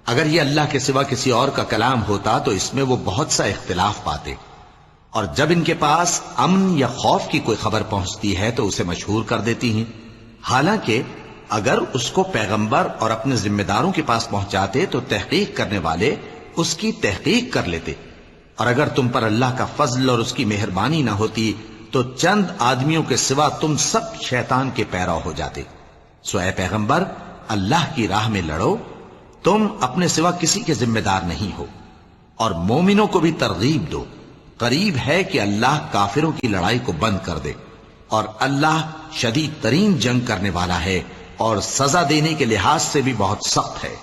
اگر یہ اللہ کے سوا کسی اور کا کلام ہوتا تو اس میں وہ بہت سا اختلاف پاتے، اور جب ان کے پاس امن یا خوف کی کوئی خبر پہنچتی ہے تو اسے مشہور کر دیتی ہیں، حالانکہ اگر اس کو پیغمبر اور اپنے ذمہ داروں کے پاس پہنچاتے تو تحقیق کرنے والے اس کی تحقیق کر لیتے، اور اگر تم پر اللہ کا فضل اور اس کی مہربانی نہ ہوتی تو چند آدمیوں کے سوا تم سب شیطان کے پیرو ہو جاتے۔ سو اے پیغمبر، اللہ کی راہ میں لڑو، تم اپنے سوا کسی کے ذمہ دار نہیں ہو، اور مومنوں کو بھی ترغیب دو، قریب ہے کہ اللہ کافروں کی لڑائی کو بند کر دے، اور اللہ شدید ترین جنگ کرنے والا ہے اور سزا دینے کے لحاظ سے بھی بہت سخت ہے۔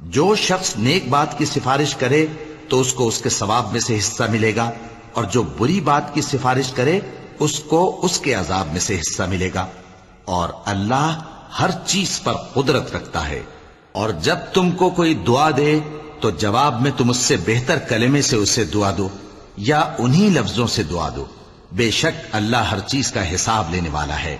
جو شخص نیک بات کی سفارش کرے تو اس کو اس کے ثواب میں سے حصہ ملے گا، اور جو بری بات کی سفارش کرے اس کو اس کے عذاب میں سے حصہ ملے گا، اور اللہ ہر چیز پر قدرت رکھتا ہے۔ اور جب تم کو کوئی دعا دے تو جواب میں تم اس سے بہتر کلمے سے اسے دعا دو یا انہی لفظوں سے دعا دو، بے شک اللہ ہر چیز کا حساب لینے والا ہے۔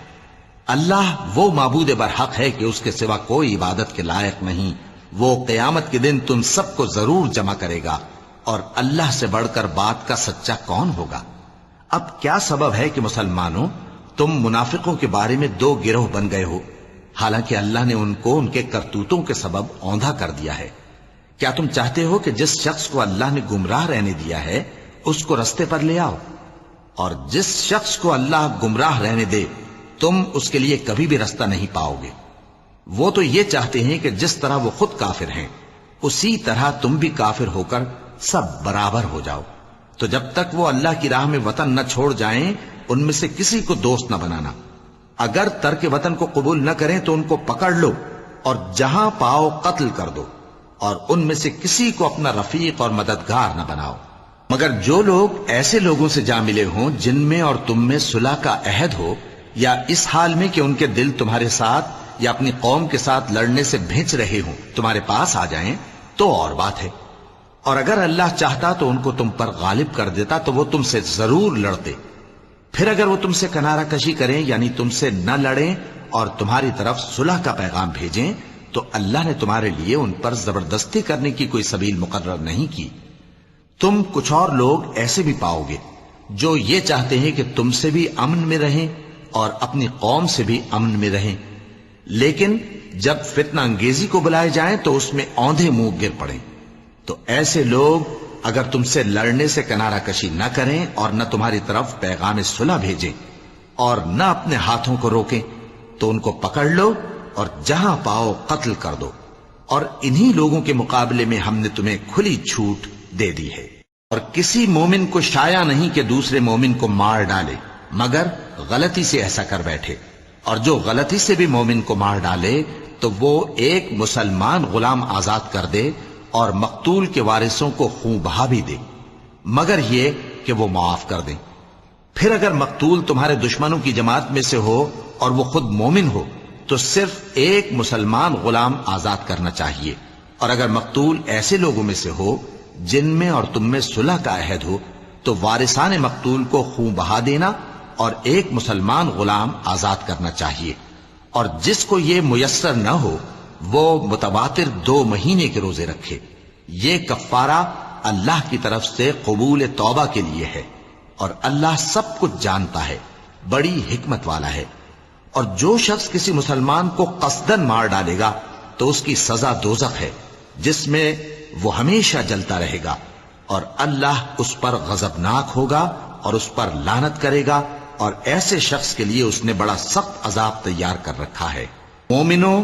اللہ وہ معبود برحق ہے کہ اس کے سوا کوئی عبادت کے لائق نہیں، وہ قیامت کے دن تم سب کو ضرور جمع کرے گا، اور اللہ سے بڑھ کر بات کا سچا کون ہوگا؟ اب کیا سبب ہے کہ مسلمانوں تم منافقوں کے بارے میں دو گروہ بن گئے ہو، حالانکہ اللہ نے ان کو ان کے کرتوتوں کے سبب اوندھا کر دیا ہے؟ کیا تم چاہتے ہو کہ جس شخص کو اللہ نے گمراہ رہنے دیا ہے اس کو رستے پر لے آؤ، اور جس شخص کو اللہ گمراہ رہنے دے تم اس کے لیے کبھی بھی رستہ نہیں پاؤ گے؟ وہ تو یہ چاہتے ہیں کہ جس طرح وہ خود کافر ہیں اسی طرح تم بھی کافر ہو کر سب برابر ہو جاؤ۔ تو جب تک وہ اللہ کی راہ میں وطن نہ چھوڑ جائیں ان میں سے کسی کو دوست نہ بنانا، اگر ترک وطن کو قبول نہ کریں تو ان کو پکڑ لو اور جہاں پاؤ قتل کر دو، اور ان میں سے کسی کو اپنا رفیق اور مددگار نہ بناؤ، مگر جو لوگ ایسے لوگوں سے جا ملے ہوں جن میں اور تم میں صلح کا عہد ہو، یا اس حال میں کہ ان کے دل تمہارے ساتھ یا اپنی قوم کے ساتھ لڑنے سے بھنچ رہے ہوں تمہارے پاس آ جائیں تو اور بات ہے، اور اگر اللہ چاہتا تو ان کو تم پر غالب کر دیتا تو وہ تم سے ضرور لڑتے۔ پھر اگر وہ تم سے کنارہ کشی کریں یعنی تم سے نہ لڑیں اور تمہاری طرف صلح کا پیغام بھیجیں تو اللہ نے تمہارے لیے ان پر زبردستی کرنے کی کوئی سبیل مقرر نہیں کی۔ تم کچھ اور لوگ ایسے بھی پاؤ گے جو یہ چاہتے ہیں کہ تم سے بھی امن میں رہیں اور اپنی قوم سے بھی امن میں رہیں، لیکن جب فتنہ انگیزی کو بلائے جائیں تو اس میں اوندھے منہ گر پڑیں۔ تو ایسے لوگ اگر تم سے لڑنے سے کنارہ کشی نہ کریں اور نہ تمہاری طرف پیغام صلح بھیجیں اور نہ اپنے ہاتھوں کو روکیں تو ان کو پکڑ لو اور جہاں پاؤ قتل کر دو، اور انہی لوگوں کے مقابلے میں ہم نے تمہیں کھلی چھوٹ دے دی ہے۔ اور کسی مومن کو شایع نہیں کہ دوسرے مومن کو مار ڈالے مگر غلطی سے ایسا کر بیٹھے، اور جو غلطی سے بھی مومن کو مار ڈالے تو وہ ایک مسلمان غلام آزاد کر دے اور مقتول کے وارثوں کو خون بہا بھی دے، مگر یہ کہ وہ معاف کر دیں۔ پھر اگر مقتول تمہارے دشمنوں کی جماعت میں سے ہو اور وہ خود مومن ہو تو صرف ایک مسلمان غلام آزاد کرنا چاہیے، اور اگر مقتول ایسے لوگوں میں سے ہو جن میں اور تم میں صلح کا عہد ہو تو وارثان مقتول کو خون بہا دینا اور ایک مسلمان غلام آزاد کرنا چاہیے، اور جس کو یہ میسر نہ ہو وہ متواتر 2 مہینے کے روزے رکھے۔ یہ کفارہ اللہ کی طرف سے قبول توبہ کے لیے ہے، اور اللہ سب کچھ جانتا ہے، بڑی حکمت والا ہے۔ اور جو شخص کسی مسلمان کو قصدن مار ڈالے گا تو اس کی سزا دوزخ ہے جس میں وہ ہمیشہ جلتا رہے گا، اور اللہ اس پر غضبناک ہوگا اور اس پر لعنت کرے گا، اور ایسے شخص کے لیے اس نے بڑا سخت عذاب تیار کر رکھا ہے۔ مومنوں،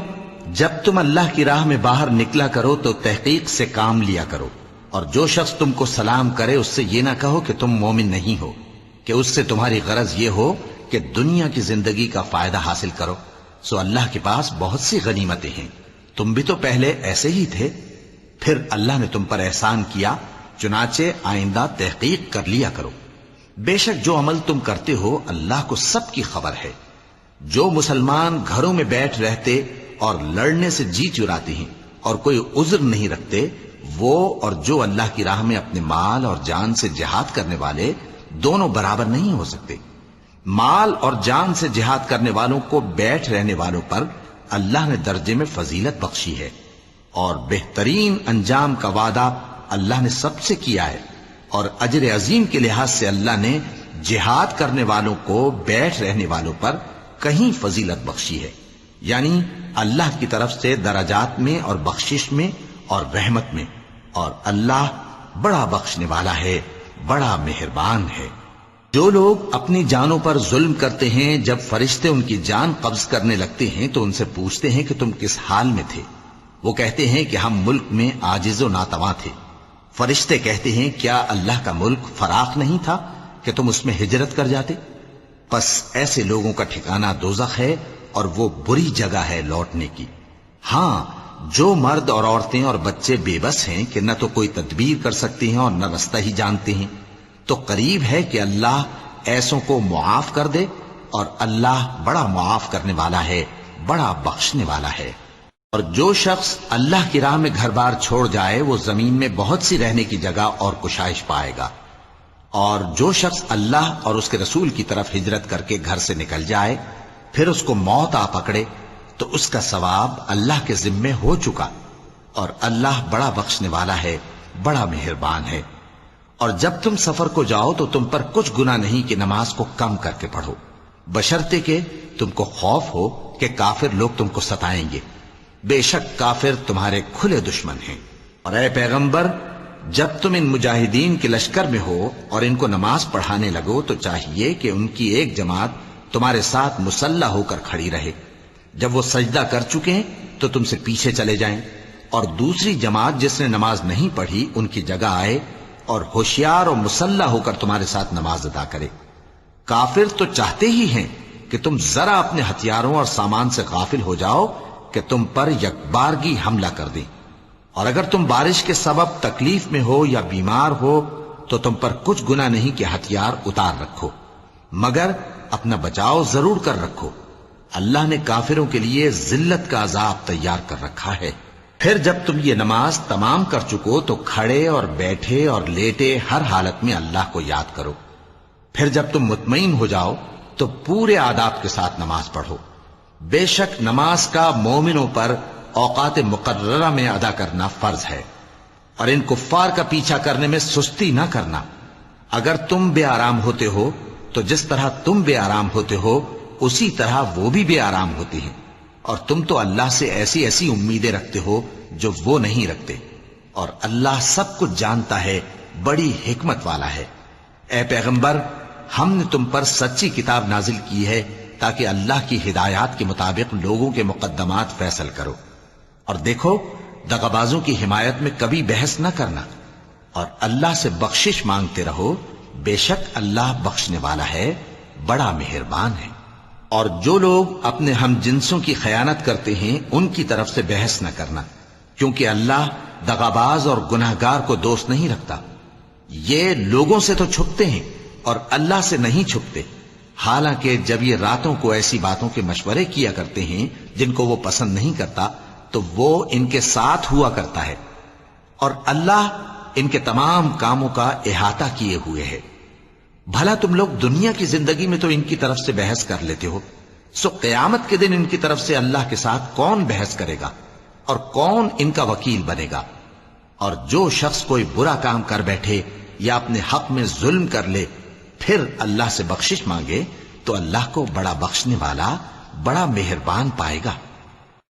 جب تم اللہ کی راہ میں باہر نکلا کرو تو تحقیق سے کام لیا کرو، اور جو شخص تم کو سلام کرے اس سے یہ نہ کہو کہ تم مومن نہیں ہو، کہ اس سے تمہاری غرض یہ ہو کہ دنیا کی زندگی کا فائدہ حاصل کرو۔ سو اللہ کے پاس بہت سی غنیمتیں ہیں، تم بھی تو پہلے ایسے ہی تھے، پھر اللہ نے تم پر احسان کیا، چنانچہ آئندہ تحقیق کر لیا کرو۔ بے شک جو عمل تم کرتے ہو اللہ کو سب کی خبر ہے۔ جو مسلمان گھروں میں بیٹھ رہتے اور لڑنے سے جی چراتے ہیں اور کوئی عذر نہیں رکھتے، وہ اور جو اللہ کی راہ میں اپنے مال اور جان سے جہاد کرنے والے دونوں برابر نہیں ہو سکتے۔ مال اور جان سے جہاد کرنے والوں کو بیٹھ رہنے والوں پر اللہ نے درجے میں فضیلت بخشی ہے، اور بہترین انجام کا وعدہ اللہ نے سب سے کیا ہے، اور اجر عظیم کے لحاظ سے اللہ نے جہاد کرنے والوں کو بیٹھ رہنے والوں پر کہیں فضیلت بخشی ہے، یعنی اللہ کی طرف سے درجات میں اور بخشش میں اور رحمت میں، اور اللہ بڑا بخشنے والا ہے، بڑا مہربان ہے۔ جو لوگ اپنی جانوں پر ظلم کرتے ہیں، جب فرشتے ان کی جان قبض کرنے لگتے ہیں تو ان سے پوچھتے ہیں کہ تم کس حال میں تھے؟ وہ کہتے ہیں کہ ہم ملک میں عاجز و ناتواں تھے۔ فرشتے کہتے ہیں کیا اللہ کا ملک فراخ نہیں تھا کہ تم اس میں ہجرت کر جاتے؟ پس ایسے لوگوں کا ٹھکانہ دوزخ ہے، اور وہ بری جگہ ہے لوٹنے کی۔ ہاں، جو مرد اور عورتیں اور بچے بے بس ہیں کہ نہ تو کوئی تدبیر کر سکتے ہیں اور نہ رستہ ہی جانتے ہیں، تو قریب ہے کہ اللہ ایسوں کو معاف کر دے، اور اللہ بڑا معاف کرنے والا ہے، بڑا بخشنے والا ہے۔ اور جو شخص اللہ کی راہ میں گھر بار چھوڑ جائے وہ زمین میں بہت سی رہنے کی جگہ اور کشائش پائے گا، اور جو شخص اللہ اور اس کے رسول کی طرف ہجرت کر کے گھر سے نکل جائے پھر اس کو موت آ پکڑے تو اس کا ثواب اللہ کے ذمے ہو چکا، اور اللہ بڑا بخشنے والا ہے، بڑا مہربان ہے۔ اور جب تم سفر کو جاؤ تو تم پر کچھ گناہ نہیں کہ نماز کو کم کر کے پڑھو، بشرطے کہ تم کو خوف ہو کہ کافر لوگ تم کو ستائیں گے، بے شک کافر تمہارے کھلے دشمن ہیں۔ اور اے پیغمبر، جب تم ان مجاہدین کے لشکر میں ہو اور ان کو نماز پڑھانے لگو تو چاہیے کہ ان کی ایک جماعت تمہارے ساتھ مسلح ہو کر کھڑی رہے، جب وہ سجدہ کر چکے ہیں تو تم سے پیچھے چلے جائیں، اور دوسری جماعت جس نے نماز نہیں پڑھی ان کی جگہ آئے اور ہوشیار اور مسلح ہو کر تمہارے ساتھ نماز ادا کرے۔ کافر تو چاہتے ہی ہیں کہ تم ذرا اپنے ہتھیاروں اور سامان سے غافل ہو جاؤ کہ تم پر یکبارگی حملہ کر دیں، اور اگر تم بارش کے سبب تکلیف میں ہو یا بیمار ہو تو تم پر کچھ گناہ نہیں کہ ہتھیار اتار رکھو، مگر اپنا بچاؤ ضرور کر رکھو، اللہ نے کافروں کے لیے ذلت کا عذاب تیار کر رکھا ہے۔ پھر جب تم یہ نماز تمام کر چکو تو کھڑے اور بیٹھے اور لیٹے ہر حالت میں اللہ کو یاد کرو۔ پھر جب تم مطمئن ہو جاؤ تو پورے آداب کے ساتھ نماز پڑھو۔ بے شک نماز کا مومنوں پر اوقات مقررہ میں ادا کرنا فرض ہے، اور ان کفار کا پیچھا کرنے میں سستی نہ کرنا۔ اگر تم بے آرام ہوتے ہو تو جس طرح تم بے آرام ہوتے ہو اسی طرح وہ بھی بے آرام ہوتے ہیں، اور تم تو اللہ سے ایسی ایسی امیدیں رکھتے ہو جو وہ نہیں رکھتے، اور اللہ سب کچھ جانتا ہے، بڑی حکمت والا ہے۔ اے پیغمبر، ہم نے تم پر سچی کتاب نازل کی ہے تاکہ اللہ کی ہدایات کے مطابق لوگوں کے مقدمات فیصل کرو، اور دیکھو دغابازوں کی حمایت میں کبھی بحث نہ کرنا، اور اللہ سے بخشش مانگتے رہو، بے شک اللہ بخشنے والا ہے، بڑا مہربان ہے۔ اور جو لوگ اپنے ہم جنسوں کی خیانت کرتے ہیں ان کی طرف سے بحث نہ کرنا، کیونکہ اللہ دغاباز اور گناہگار کو دوست نہیں رکھتا۔ یہ لوگوں سے تو چھپتے ہیں اور اللہ سے نہیں چھپتے، حالانکہ جب یہ راتوں کو ایسی باتوں کے مشورے کیا کرتے ہیں جن کو وہ پسند نہیں کرتا تو وہ ان کے ساتھ ہوا کرتا ہے، اور اللہ ان کے تمام کاموں کا احاطہ کیے ہوئے ہے۔ بھلا تم لوگ دنیا کی زندگی میں تو ان کی طرف سے بحث کر لیتے ہو، سو قیامت کے دن ان کی طرف سے اللہ کے ساتھ کون بحث کرے گا اور کون ان کا وکیل بنے گا؟ اور جو شخص کوئی برا کام کر بیٹھے یا اپنے حق میں ظلم کر لے پھر اللہ سے بخشش مانگے تو اللہ کو بڑا بخشنے والا، بڑا مہربان پائے گا۔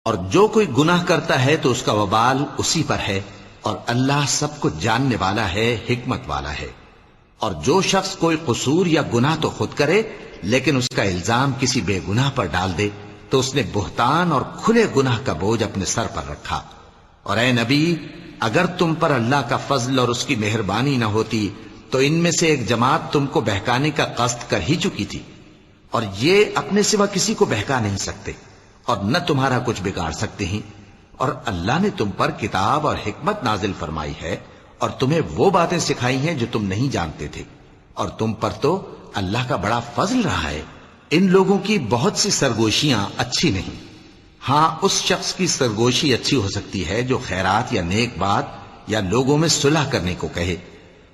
اور جو کوئی گناہ کرتا ہے تو اس کا وبال اسی پر ہے، اور اللہ سب کو جاننے والا ہے، حکمت والا ہے۔ اور جو شخص کوئی قصور یا گناہ تو خود کرے لیکن اس کا الزام کسی بے گناہ پر ڈال دے تو اس نے بہتان اور کھلے گناہ کا بوجھ اپنے سر پر رکھا۔ اور اے نبی، اگر تم پر اللہ کا فضل اور اس کی مہربانی نہ ہوتی تو ان میں سے ایک جماعت تم کو بہکانے کا قصد کر ہی چکی تھی، اور یہ اپنے سوا کسی کو بہکا نہیں سکتے اور نہ تمہارا کچھ بگاڑ سکتے ہیں۔ اور اللہ نے تم پر کتاب اور حکمت نازل فرمائی ہے اور تمہیں وہ باتیں سکھائی ہیں جو تم نہیں جانتے تھے، اور تم پر تو اللہ کا بڑا فضل رہا ہے۔ ان لوگوں کی بہت سی سرگوشیاں اچھی نہیں، ہاں اس شخص کی سرگوشی اچھی ہو سکتی ہے جو خیرات یا نیک بات یا لوگوں میں صلح کرنے کو کہے،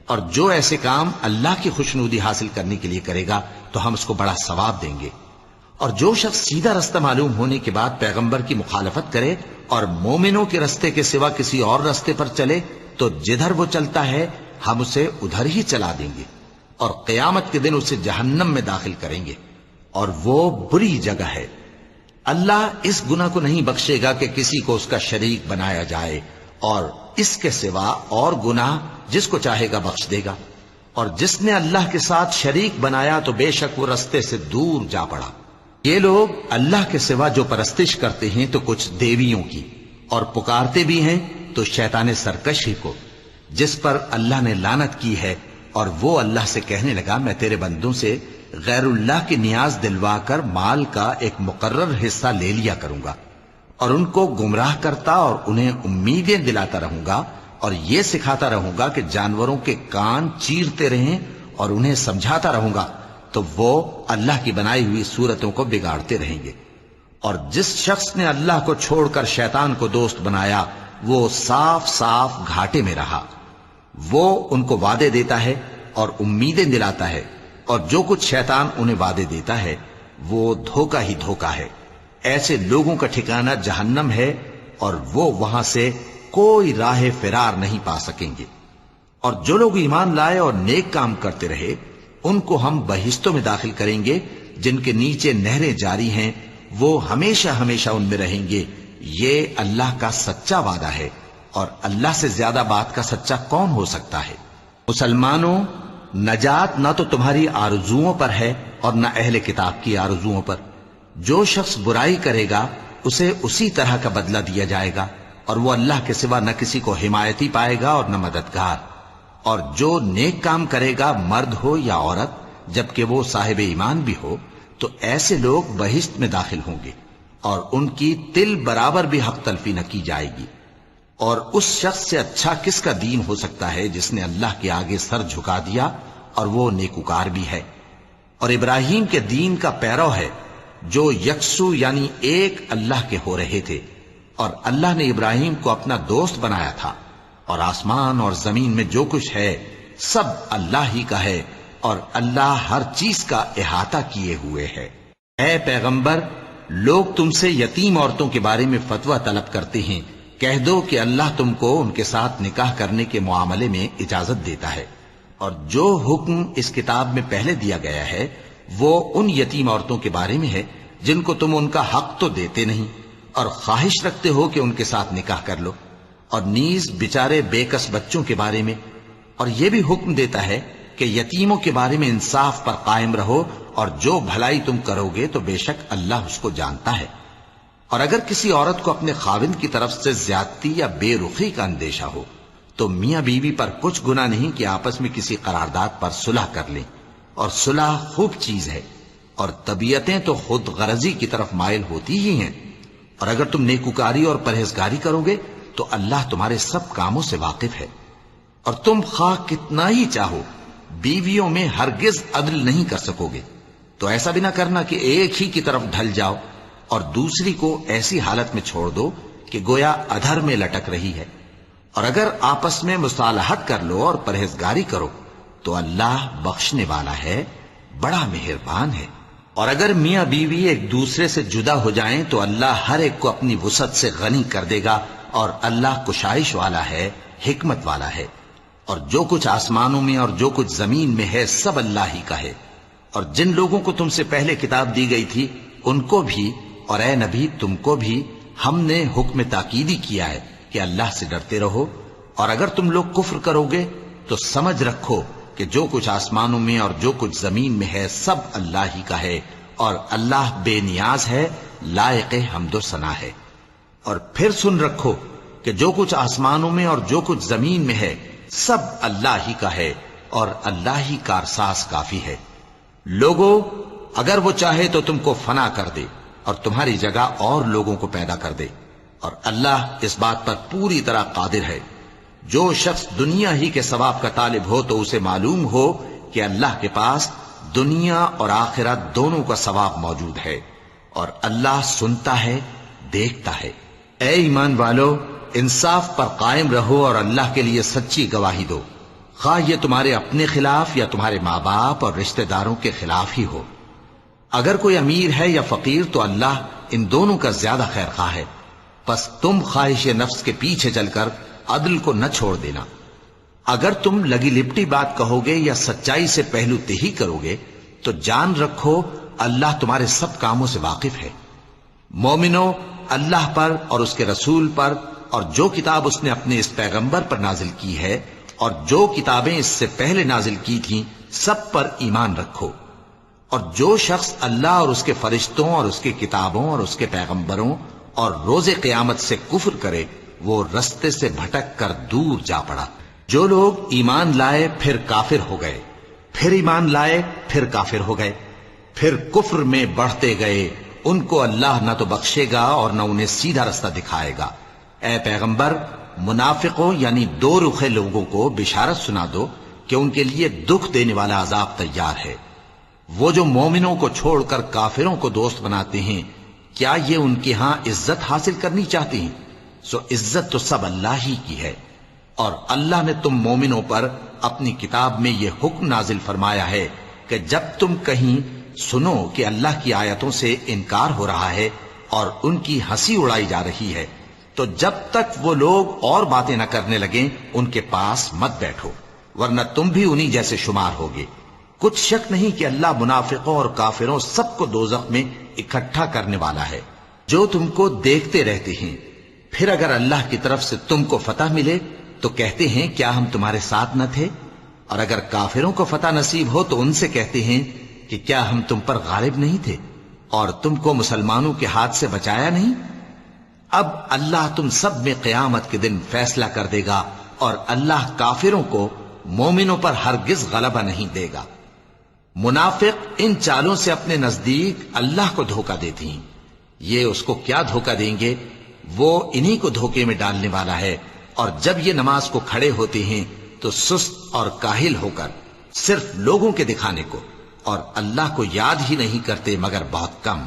اور جو ایسے کام اللہ کی خوشنودی حاصل کرنے کے لیے کرے گا تو ہم اس کو بڑا ثواب دیں گے۔ اور جو شخص سیدھا رستہ معلوم ہونے کے بعد پیغمبر کی مخالفت کرے اور مومنوں کے رستے کے سوا کسی اور رستے پر چلے تو جدھر وہ چلتا ہے ہم اسے ادھر ہی چلا دیں گے، اور قیامت کے دن اسے جہنم میں داخل کریں گے، اور وہ بری جگہ ہے۔ اللہ اس گناہ کو نہیں بخشے گا کہ کسی کو اس کا شریک بنایا جائے، اور اس کے سوا اور گناہ جس کو چاہے گا بخش دے گا، اور جس نے اللہ کے ساتھ شریک بنایا تو بے شک وہ رستے سے دور جا پڑا۔ یہ لوگ اللہ کے سوا جو پرستش کرتے ہیں تو کچھ دیویوں کی، اور پکارتے بھی ہیں تو شیطان سرکش ہی کو، جس پر اللہ نے لعنت کی ہے، اور وہ اللہ سے کہنے لگا میں تیرے بندوں سے غیر اللہ کی نیاز دلوا کر مال کا ایک مقرر حصہ لے لیا کروں گا، اور ان کو گمراہ کرتا اور انہیں امیدیں دلاتا رہوں گا، اور یہ سکھاتا رہوں گا کہ جانوروں کے کان چیرتے رہیں، اور انہیں سمجھاتا رہوں گا تو وہ اللہ کی بنائی ہوئی صورتوں کو بگاڑتے رہیں گے۔ اور جس شخص نے اللہ کو چھوڑ کر شیطان کو دوست بنایا وہ صاف صاف گھاٹے میں رہا۔ وہ ان کو وعدے دیتا ہے اور امیدیں دلاتا ہے، اور جو کچھ شیطان انہیں وعدے دیتا ہے وہ دھوکہ ہی دھوکہ ہے۔ ایسے لوگوں کا ٹھکانہ جہنم ہے، اور وہ وہاں سے کوئی راہ فرار نہیں پا سکیں گے۔ اور جو لوگ ایمان لائے اور نیک کام کرتے رہے ان کو ہم بہشتوں میں داخل کریں گے جن کے نیچے نہریں جاری ہیں، وہ ہمیشہ ہمیشہ ان میں رہیں گے۔ یہ اللہ کا سچا وعدہ ہے، اور اللہ سے زیادہ بات کا سچا کون ہو سکتا ہے؟ مسلمانوں، نجات نہ تو تمہاری آرزوؤں پر ہے اور نہ اہل کتاب کی آرزوؤں پر۔ جو شخص برائی کرے گا اسے اسی طرح کا بدلہ دیا جائے گا، اور وہ اللہ کے سوا نہ کسی کو حمایتی پائے گا اور نہ مددگار۔ اور جو نیک کام کرے گا مرد ہو یا عورت جبکہ وہ صاحب ایمان بھی ہو تو ایسے لوگ بہشت میں داخل ہوں گے، اور ان کی تل برابر بھی حق تلفی نہ کی جائے گی۔ اور اس شخص سے اچھا کس کا دین ہو سکتا ہے جس نے اللہ کے آگے سر جھکا دیا اور وہ نیکوکار بھی ہے۔ اور ابراہیم کے دین کا پیرو ہے جو یکسو یعنی ایک اللہ کے ہو رہے تھے، اور اللہ نے ابراہیم کو اپنا دوست بنایا تھا۔ اور آسمان اور زمین میں جو کچھ ہے سب اللہ ہی کا ہے، اور اللہ ہر چیز کا احاطہ کیے ہوئے ہے۔ اے پیغمبر، لوگ تم سے یتیم عورتوں کے بارے میں فتویٰ طلب کرتے ہیں، کہہ دو کہ اللہ تم کو ان کے ساتھ نکاح کرنے کے معاملے میں اجازت دیتا ہے، اور جو حکم اس کتاب میں پہلے دیا گیا ہے وہ ان یتیم عورتوں کے بارے میں ہے جن کو تم ان کا حق تو دیتے نہیں، اور خواہش رکھتے ہو کہ ان کے ساتھ نکاح کر لو، اور نیز بیچارے بے کس بچوں کے بارے میں۔ اور یہ بھی حکم دیتا ہے کہ یتیموں کے بارے میں انصاف پر قائم رہو، اور جو بھلائی تم کرو گے تو بے شک اللہ اس کو جانتا ہے۔ اور اگر کسی عورت کو اپنے خاوند کی طرف سے زیادتی یا بے رخی کا اندیشہ ہو تو میاں بیوی پر کچھ گناہ نہیں کہ آپس میں کسی قرارداد پر صلح کر لیں، اور صلح خوب چیز ہے، اور طبیعتیں تو خود غرضی کی طرف مائل ہوتی ہی ہیں۔ اور اگر تم نیکوکاری اور پرہیزگاری کرو گے تو اللہ تمہارے سب کاموں سے واقف ہے۔ اور تم خواہ کتنا ہی چاہو بیویوں میں ہرگز عدل نہیں کر سکو گے، تو ایسا بھی نہ کرنا کہ ایک ہی کی طرف ڈھل جاؤ اور دوسری کو ایسی حالت میں چھوڑ دو کہ گویا ادھر میں لٹک رہی ہے۔ اور اگر آپس میں مصالحت کر لو اور پرہیزگاری کرو تو اللہ بخشنے والا ہے، بڑا مہربان ہے۔ اور اگر میاں بیوی ایک دوسرے سے جدا ہو جائیں تو اللہ ہر ایک کو اپنی وسعت سے غنی کر دے گا، اور اللہ کشائش والا ہے، حکمت والا ہے۔ اور جو کچھ آسمانوں میں اور جو کچھ زمین میں ہے سب اللہ ہی کا ہے۔ اور جن لوگوں کو تم سے پہلے کتاب دی گئی تھی ان کو بھی اور اے نبی تم کو بھی ہم نے حکم تاکیدی کیا ہے کہ اللہ سے ڈرتے رہو، اور اگر تم لوگ کفر کرو گے تو سمجھ رکھو کہ جو کچھ آسمانوں میں اور جو کچھ زمین میں ہے سب اللہ ہی کا ہے، اور اللہ بے نیاز ہے، لائق حمد و ثنا ہے۔ اور پھر سن رکھو کہ جو کچھ آسمانوں میں اور جو کچھ زمین میں ہے سب اللہ ہی کا ہے، اور اللہ ہی کارساز کافی ہے۔ لوگو، اگر وہ چاہے تو تم کو فنا کر دے اور تمہاری جگہ اور لوگوں کو پیدا کر دے، اور اللہ اس بات پر پوری طرح قادر ہے۔ جو شخص دنیا ہی کے ثواب کا طالب ہو تو اسے معلوم ہو کہ اللہ کے پاس دنیا اور آخرت دونوں کا ثواب موجود ہے، اور اللہ سنتا ہے، دیکھتا ہے۔ اے ایمان والو، انصاف پر قائم رہو اور اللہ کے لیے سچی گواہی دو۔ خواہ یہ تمہارے اپنے خلاف یا تمہارے ماں باپ اور رشتہ داروں کے خلاف ہی ہو۔ اگر کوئی امیر ہے یا فقیر تو اللہ ان دونوں کا زیادہ خیر خواہ ہے، پس تم خواہش نفس کے پیچھے چل کر عدل کو نہ چھوڑ دینا۔ اگر تم لگی لپٹی بات کہو گے یا سچائی سے پہلو تہی کرو گے تو جان رکھو اللہ تمہارے سب کاموں سے واقف ہے۔ مومنو، اللہ پر اور اس کے رسول پر اور جو کتاب اس نے اپنے اس پیغمبر پر نازل کی ہے اور جو کتابیں اس سے پہلے نازل کی تھیں سب پر ایمان رکھو۔ اور جو شخص اللہ اور اس کے فرشتوں اور اس کے کتابوں اور اس کے پیغمبروں اور روز قیامت سے کفر کرے وہ رستے سے بھٹک کر دور جا پڑا۔ جو لوگ ایمان لائے پھر کافر ہو گئے، پھر ایمان لائے پھر کافر ہو گئے، پھر کفر میں بڑھتے گئے، ان کو اللہ نہ تو بخشے گا اور نہ انہیں سیدھا رستہ دکھائے گا۔ اے پیغمبر، منافقوں یعنی دو رخے لوگوں کو بشارت سنا دو کہ ان کے لیے دکھ دینے والا عذاب تیار ہے۔ وہ جو مومنوں کو چھوڑ کر کافروں کو دوست بناتے ہیں، کیا یہ ان کے ہاں عزت حاصل کرنی چاہتے ہیں؟ سو عزت تو سب اللہ ہی کی ہے۔ اور اللہ نے تم مومنوں پر اپنی کتاب میں یہ حکم نازل فرمایا ہے کہ جب تم کہیں سنو کہ اللہ کی آیتوں سے انکار ہو رہا ہے اور ان کی ہنسی اڑائی جا رہی ہے تو جب تک وہ لوگ اور باتیں نہ کرنے لگیں ان کے پاس مت بیٹھو، ورنہ تم بھی انہی جیسے شمار ہوگے۔ کچھ شک نہیں کہ اللہ منافقوں اور کافروں سب کو دوزخ میں اکٹھا کرنے والا ہے۔ جو تم کو دیکھتے رہتے ہیں، پھر اگر اللہ کی طرف سے تم کو فتح ملے تو کہتے ہیں کیا ہم تمہارے ساتھ نہ تھے؟ اور اگر کافروں کو فتح نصیب ہو تو ان سے کہتے ہیں کہ کیا ہم تم پر غالب نہیں تھے اور تم کو مسلمانوں کے ہاتھ سے بچایا نہیں؟ اب اللہ تم سب میں قیامت کے دن فیصلہ کر دے گا اور اللہ کافروں کو مومنوں پر ہرگز غلبہ نہیں دے گا۔ منافق ان چالوں سے اپنے نزدیک اللہ کو دھوکہ دیتی ہیں، یہ اس کو کیا دھوکہ دیں گے؟ وہ انہی کو دھوکے میں ڈالنے والا ہے۔ اور جب یہ نماز کو کھڑے ہوتے ہیں تو سست اور کاہل ہو کر صرف لوگوں کے دکھانے کو اور اللہ کو یاد ہی نہیں کرتے مگر بہت کم۔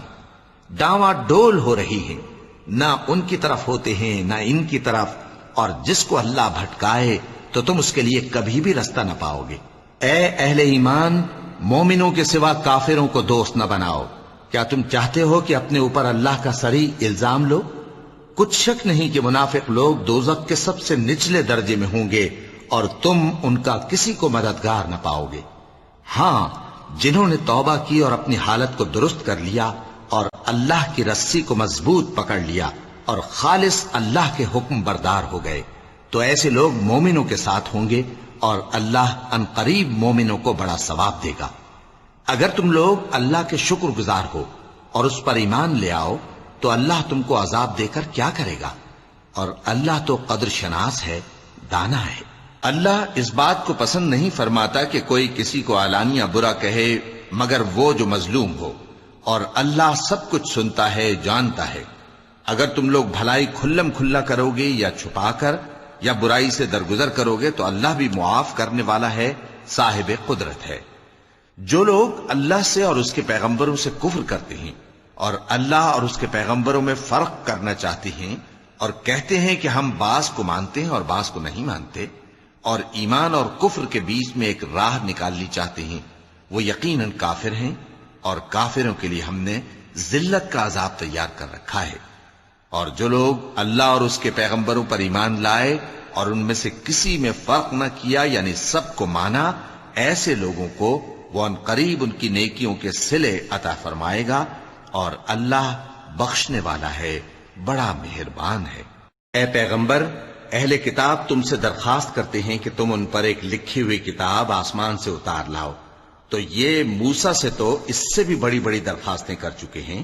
ڈاواں ڈول ہو رہی ہے، نہ ان کی طرف ہوتے ہیں نہ ان کی طرف، اور جس کو اللہ بھٹکائے تو تم اس کے لیے کبھی بھی رستہ نہ پاؤ گے۔ اے اہل ایمان، مومنوں کے سوا کافروں کو دوست نہ بناؤ۔ کیا تم چاہتے ہو کہ اپنے اوپر اللہ کا صریح الزام لو؟ کچھ شک نہیں کہ منافق لوگ دوزخ کے سب سے نچلے درجے میں ہوں گے اور تم ان کا کسی کو مددگار نہ پاؤ گے۔ ہاں، جنہوں نے توبہ کی اور اپنی حالت کو درست کر لیا اور اللہ کی رسی کو مضبوط پکڑ لیا اور خالص اللہ کے حکم بردار ہو گئے تو ایسے لوگ مومنوں کے ساتھ ہوں گے اور اللہ عنقریب مومنوں کو بڑا ثواب دے گا۔ اگر تم لوگ اللہ کے شکر گزار ہو اور اس پر ایمان لے آؤ تو اللہ تم کو عذاب دے کر کیا کرے گا؟ اور اللہ تو قدر شناس ہے، دانا ہے۔ اللہ اس بات کو پسند نہیں فرماتا کہ کوئی کسی کو علانیہ برا کہے مگر وہ جو مظلوم ہو، اور اللہ سب کچھ سنتا ہے، جانتا ہے۔ اگر تم لوگ بھلائی کھلم کھلا کرو گے یا چھپا کر یا برائی سے درگزر کرو گے تو اللہ بھی معاف کرنے والا ہے، صاحب قدرت ہے۔ جو لوگ اللہ سے اور اس کے پیغمبروں سے کفر کرتے ہیں اور اللہ اور اس کے پیغمبروں میں فرق کرنا چاہتے ہیں اور کہتے ہیں کہ ہم بعض کو مانتے ہیں اور بعض کو نہیں مانتے، اور ایمان اور کفر کے بیچ میں ایک راہ نکالنی چاہتے ہیں، وہ یقیناً کافر ہیں، اور کافروں کے لیے ہم نے ذلت کا عذاب تیار کر رکھا ہے۔ اور جو لوگ اللہ اور اس کے پیغمبروں پر ایمان لائے اور ان میں سے کسی میں فرق نہ کیا یعنی سب کو مانا، ایسے لوگوں کو وہ عنقریب ان کی نیکیوں کے صلے عطا فرمائے گا، اور اللہ بخشنے والا ہے، بڑا مہربان ہے۔ اے پیغمبر، اہل کتاب تم سے درخواست کرتے ہیں کہ تم ان پر ایک لکھی ہوئی کتاب آسمان سے اتار لاؤ، تو یہ موسیٰ سے تو اس سے بھی بڑی بڑی درخواستیں کر چکے ہیں۔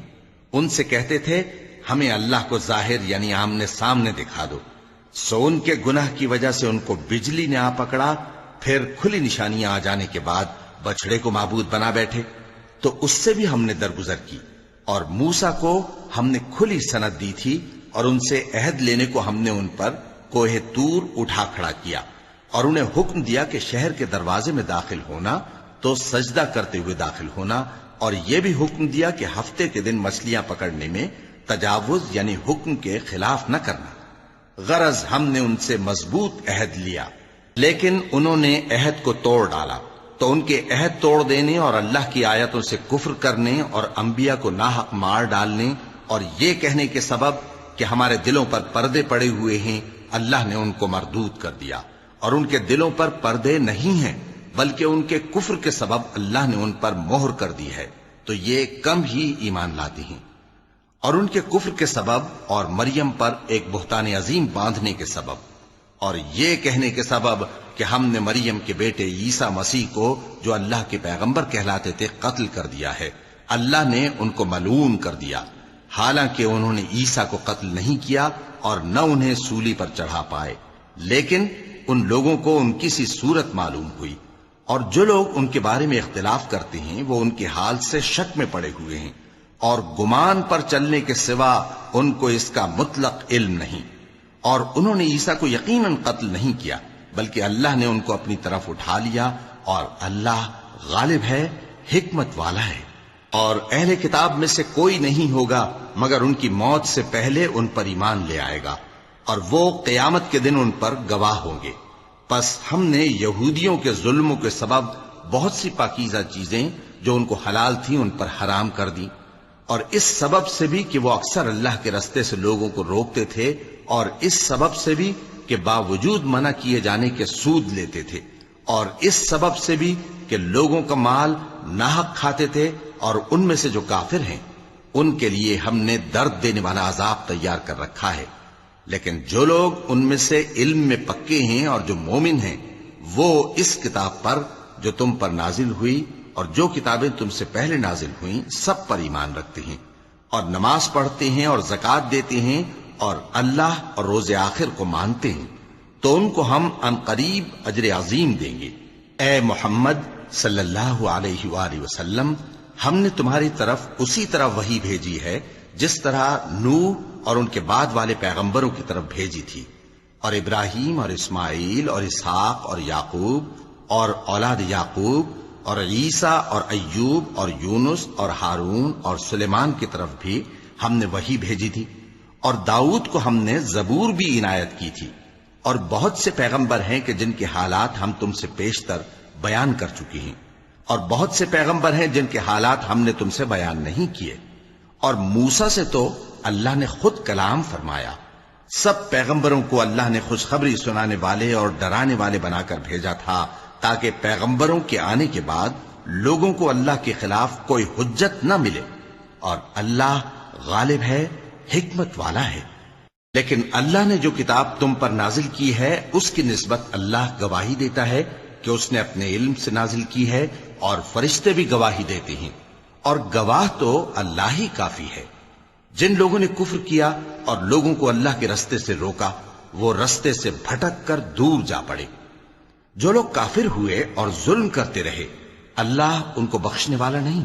ان سے کہتے تھے ہمیں اللہ کو ظاہر یعنی آمنے سامنے دکھا دو، سو ان کے گناہ کی وجہ سے ان کو بجلی نے آ پکڑا، پھر کھلی نشانیاں آ جانے کے بعد بچڑے کو معبود بنا بیٹھے، تو اس سے بھی ہم نے درگزر کی۔ اور موسیٰ کو ہم نے کھلی سند دی تھی اور ان سے عہد لینے کو ہم نے ان پر کوہ طور اٹھا کھڑا کیا، اور انہیں حکم دیا کہ شہر کے دروازے میں داخل ہونا تو سجدہ کرتے ہوئے داخل ہونا، اور یہ بھی حکم دیا کہ ہفتے کے دن مچھلیاں پکڑنے میں تجاوز یعنی حکم کے خلاف نہ کرنا۔ غرض ہم نے ان سے مضبوط عہد لیا، لیکن انہوں نے عہد کو توڑ ڈالا، تو ان کے عہد توڑ دینے اور اللہ کی آیتوں سے کفر کرنے اور انبیاء کو ناحق مار ڈالنے اور یہ کہنے کے سبب کہ ہمارے دلوں پر پردے پڑے ہوئے ہیں، اللہ نے ان کو مردود کر دیا، اور ان کے دلوں پر پردے نہیں ہیں بلکہ ان کے کفر کے سبب اللہ نے ان پر مہر کر دی ہے، تو یہ کم ہی ایمان لاتی ہیں۔ اور ان کے کفر کے سبب اور مریم پر ایک بہتان عظیم باندھنے کے سبب اور یہ کہنے کے سبب کہ ہم نے مریم کے بیٹے عیسیٰ مسیح کو جو اللہ کے پیغمبر کہلاتے تھے قتل کر دیا ہے، اللہ نے ان کو ملعون کر دیا، حالانکہ انہوں نے عیسیٰ کو قتل نہیں کیا اور نہ انہیں سولی پر چڑھا پائے، لیکن ان لوگوں کو ان کی سی صورت معلوم ہوئی، اور جو لوگ ان کے بارے میں اختلاف کرتے ہیں وہ ان کے حال سے شک میں پڑے ہوئے ہیں، اور گمان پر چلنے کے سوا ان کو اس کا مطلق علم نہیں، اور انہوں نے عیسیٰ کو یقیناً قتل نہیں کیا بلکہ اللہ نے ان کو اپنی طرف اٹھا لیا، اور اللہ غالب ہے، حکمت والا ہے۔ اور اہل کتاب میں سے کوئی نہیں ہوگا مگر ان کی موت سے پہلے ان پر ایمان لے آئے گا، اور وہ قیامت کے دن ان پر گواہ ہوں گے۔ پس ہم نے یہودیوں کے ظلموں کے سبب بہت سی پاکیزہ چیزیں جو ان کو حلال تھیں ان پر حرام کر دی، اور اس سبب سے بھی کہ وہ اکثر اللہ کے رستے سے لوگوں کو روکتے تھے، اور اس سبب سے بھی کہ باوجود منع کیے جانے کے سود لیتے تھے، اور اس سبب سے بھی کہ لوگوں کا مال ناحق کھاتے تھے، اور ان میں سے جو کافر ہیں ان کے لیے ہم نے درد دینے والا عذاب تیار کر رکھا ہے۔ لیکن جو لوگ ان میں سے علم میں پکے ہیں اور جو مومن ہیں وہ اس کتاب پر جو تم پر نازل ہوئی اور جو کتابیں تم سے پہلے نازل ہوئیں سب پر ایمان رکھتے ہیں، اور نماز پڑھتے ہیں اور زکوٰۃ دیتے ہیں اور اللہ اور روز آخر کو مانتے ہیں، تو ان کو ہم عنقریب اجر عظیم دیں گے۔ اے محمد صلی اللہ علیہ وآلہ وسلم، ہم نے تمہاری طرف اسی طرح وحی بھیجی ہے جس طرح نوح اور ان کے بعد والے پیغمبروں کی طرف بھیجی تھی، اور ابراہیم اور اسماعیل اور اسحاق اور یعقوب اور اولاد یعقوب اور عیسیٰ اور ایوب اور یونس اور ہارون اور سلیمان کی طرف بھی ہم نے وحی بھیجی تھی، اور داؤد کو ہم نے زبور بھی عنایت کی تھی، اور بہت سے پیغمبر ہیں کہ جن کے حالات ہم تم سے پیشتر بیان کر چکی ہیں، اور بہت سے پیغمبر ہیں جن کے حالات ہم نے تم سے بیان نہیں کیے، اور موسیٰ سے تو اللہ نے خود کلام فرمایا۔ سب پیغمبروں کو اللہ نے خوشخبری سنانے والے اور ڈرانے والے بنا کر بھیجا تھا تاکہ پیغمبروں کے آنے کے بعد لوگوں کو اللہ کے خلاف کوئی حجت نہ ملے، اور اللہ غالب ہے، حکمت والا ہے۔ لیکن اللہ نے جو کتاب تم پر نازل کی ہے اس کی نسبت اللہ گواہی دیتا ہے کہ اس نے اپنے علم سے نازل کی ہے، اور فرشتے بھی گواہی دیتے ہیں، اور گواہ تو اللہ ہی کافی ہے۔ جن لوگوں نے کفر کیا اور لوگوں کو اللہ کے رستے سے روکا وہ رستے سے بھٹک کر دور جا پڑے۔ جو لوگ کافر ہوئے اور ظلم کرتے رہے اللہ ان کو بخشنے والا نہیں،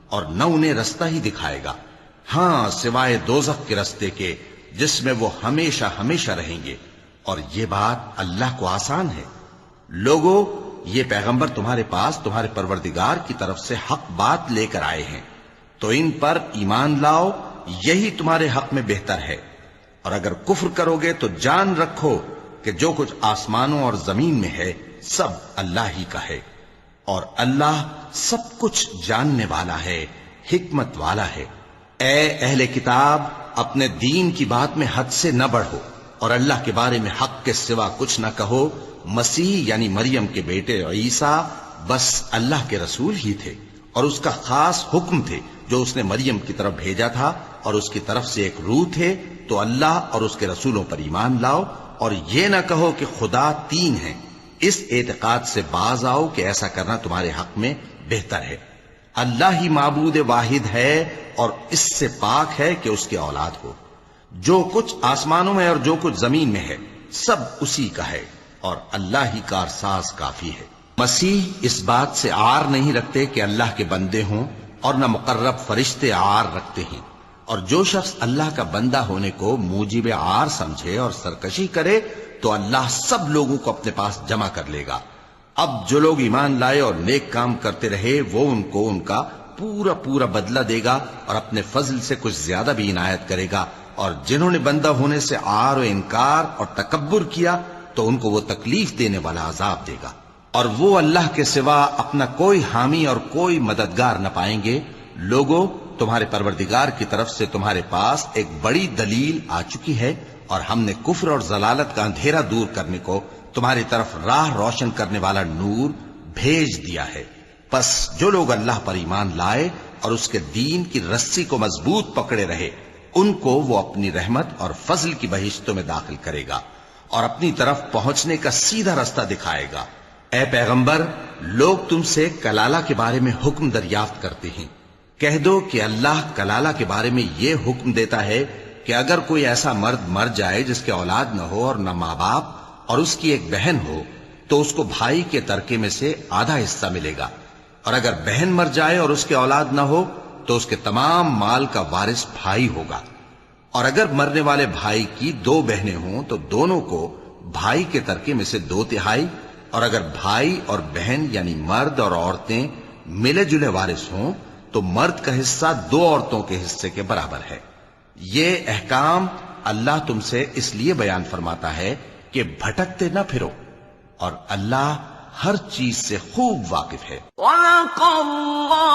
اور نہ انہیں رستہ ہی دکھائے گا، ہاں سوائے دوزخ کے رستے کے جس میں وہ ہمیشہ ہمیشہ رہیں گے، اور یہ بات اللہ کو آسان ہے۔ لوگوں، یہ پیغمبر تمہارے پاس تمہارے پروردگار کی طرف سے حق بات لے کر آئے ہیں، تو ان پر ایمان لاؤ، یہی تمہارے حق میں بہتر ہے، اور اگر کفر کرو گے تو جان رکھو کہ جو کچھ آسمانوں اور زمین میں ہے سب اللہ ہی کا ہے، اور اللہ سب کچھ جاننے والا ہے، حکمت والا ہے۔ اے اہل کتاب، اپنے دین کی بات میں حد سے نہ بڑھو، اور اللہ کے بارے میں حق کے سوا کچھ نہ کہو۔ مسیح یعنی مریم کے بیٹے عیسیٰ بس اللہ کے رسول ہی تھے، اور اس کا خاص حکم تھے جو اس نے مریم کی طرف بھیجا تھا، اور اس کی طرف سے ایک روح تھے، تو اللہ اور اس کے رسولوں پر ایمان لاؤ، اور یہ نہ کہو کہ خدا تین ہیں، اس اعتقاد سے باز آؤ کہ ایسا کرنا تمہارے حق میں بہتر ہے۔ اللہ ہی معبود واحد ہے اور اس سے پاک ہے کہ اس کی اولاد ہو۔ جو کچھ آسمانوں میں اور جو کچھ زمین میں ہے سب اسی کا ہے، اور اللہ ہی کارساز کافی ہے۔ مسیح اس بات سے عار نہیں رکھتے کہ اللہ کے بندے ہوں، اور نہ مقرب فرشتے عار رکھتے ہیں، اور جو شخص اللہ کا بندہ ہونے کو موجب عار سمجھے اور سرکشی کرے تو اللہ سب لوگوں کو اپنے پاس جمع کر لے گا۔ اب جو لوگ ایمان لائے اور نیک کام کرتے رہے وہ ان کو ان کا پورا پورا بدلہ دے گا، اور اپنے فضل سے کچھ زیادہ بھی عنایت کرے گا، اور جنہوں نے بندہ ہونے سے عار و انکار اور تکبر کیا تو ان کو وہ تکلیف دینے والا عذاب دے گا، اور وہ اللہ کے سوا اپنا کوئی حامی اور کوئی مددگار نہ پائیں گے۔ لوگوں، تمہارے پروردگار کی طرف سے تمہارے پاس ایک بڑی دلیل آ چکی ہے، اور ہم نے کفر اور ضلالت کا اندھیرا دور کرنے کو تمہاری طرف راہ روشن کرنے والا نور بھیج دیا ہے۔ پس جو لوگ اللہ پر ایمان لائے اور اس کے دین کی رسی کو مضبوط پکڑے رہے، ان کو وہ اپنی رحمت اور فضل کی بہشتوں میں داخل کرے گا اور اپنی طرف پہنچنے کا سیدھا رستہ دکھائے گا۔ اے پیغمبر، لوگ تم سے کلالہ کے بارے میں حکم دریافت کرتے ہیں، کہہ دو کہ اللہ کلالہ کے بارے میں یہ حکم دیتا ہے کہ اگر کوئی ایسا مرد مر جائے جس کے اولاد نہ ہو اور نہ ماں باپ اور اس کی ایک بہن ہو، تو اس کو بھائی کے ترکے میں سے آدھا حصہ ملے گا، اور اگر بہن مر جائے اور اس کے اولاد نہ ہو تو اس کے تمام مال کا وارث بھائی ہوگا، اور اگر مرنے والے بھائی کی 2 بہنیں ہوں تو دونوں کو بھائی کے ترکے میں سے 2/3، اور اگر بھائی اور بہن یعنی مرد اور عورتیں ملے جلے وارث ہوں تو مرد کا حصہ 2 عورتوں کے حصے کے برابر ہے۔ یہ احکام اللہ تم سے اس لیے بیان فرماتا ہے کہ بھٹکتے نہ پھرو، اور اللہ ہر چیز سے خوب واقف ہے۔ وَلَقَ اللَّهُ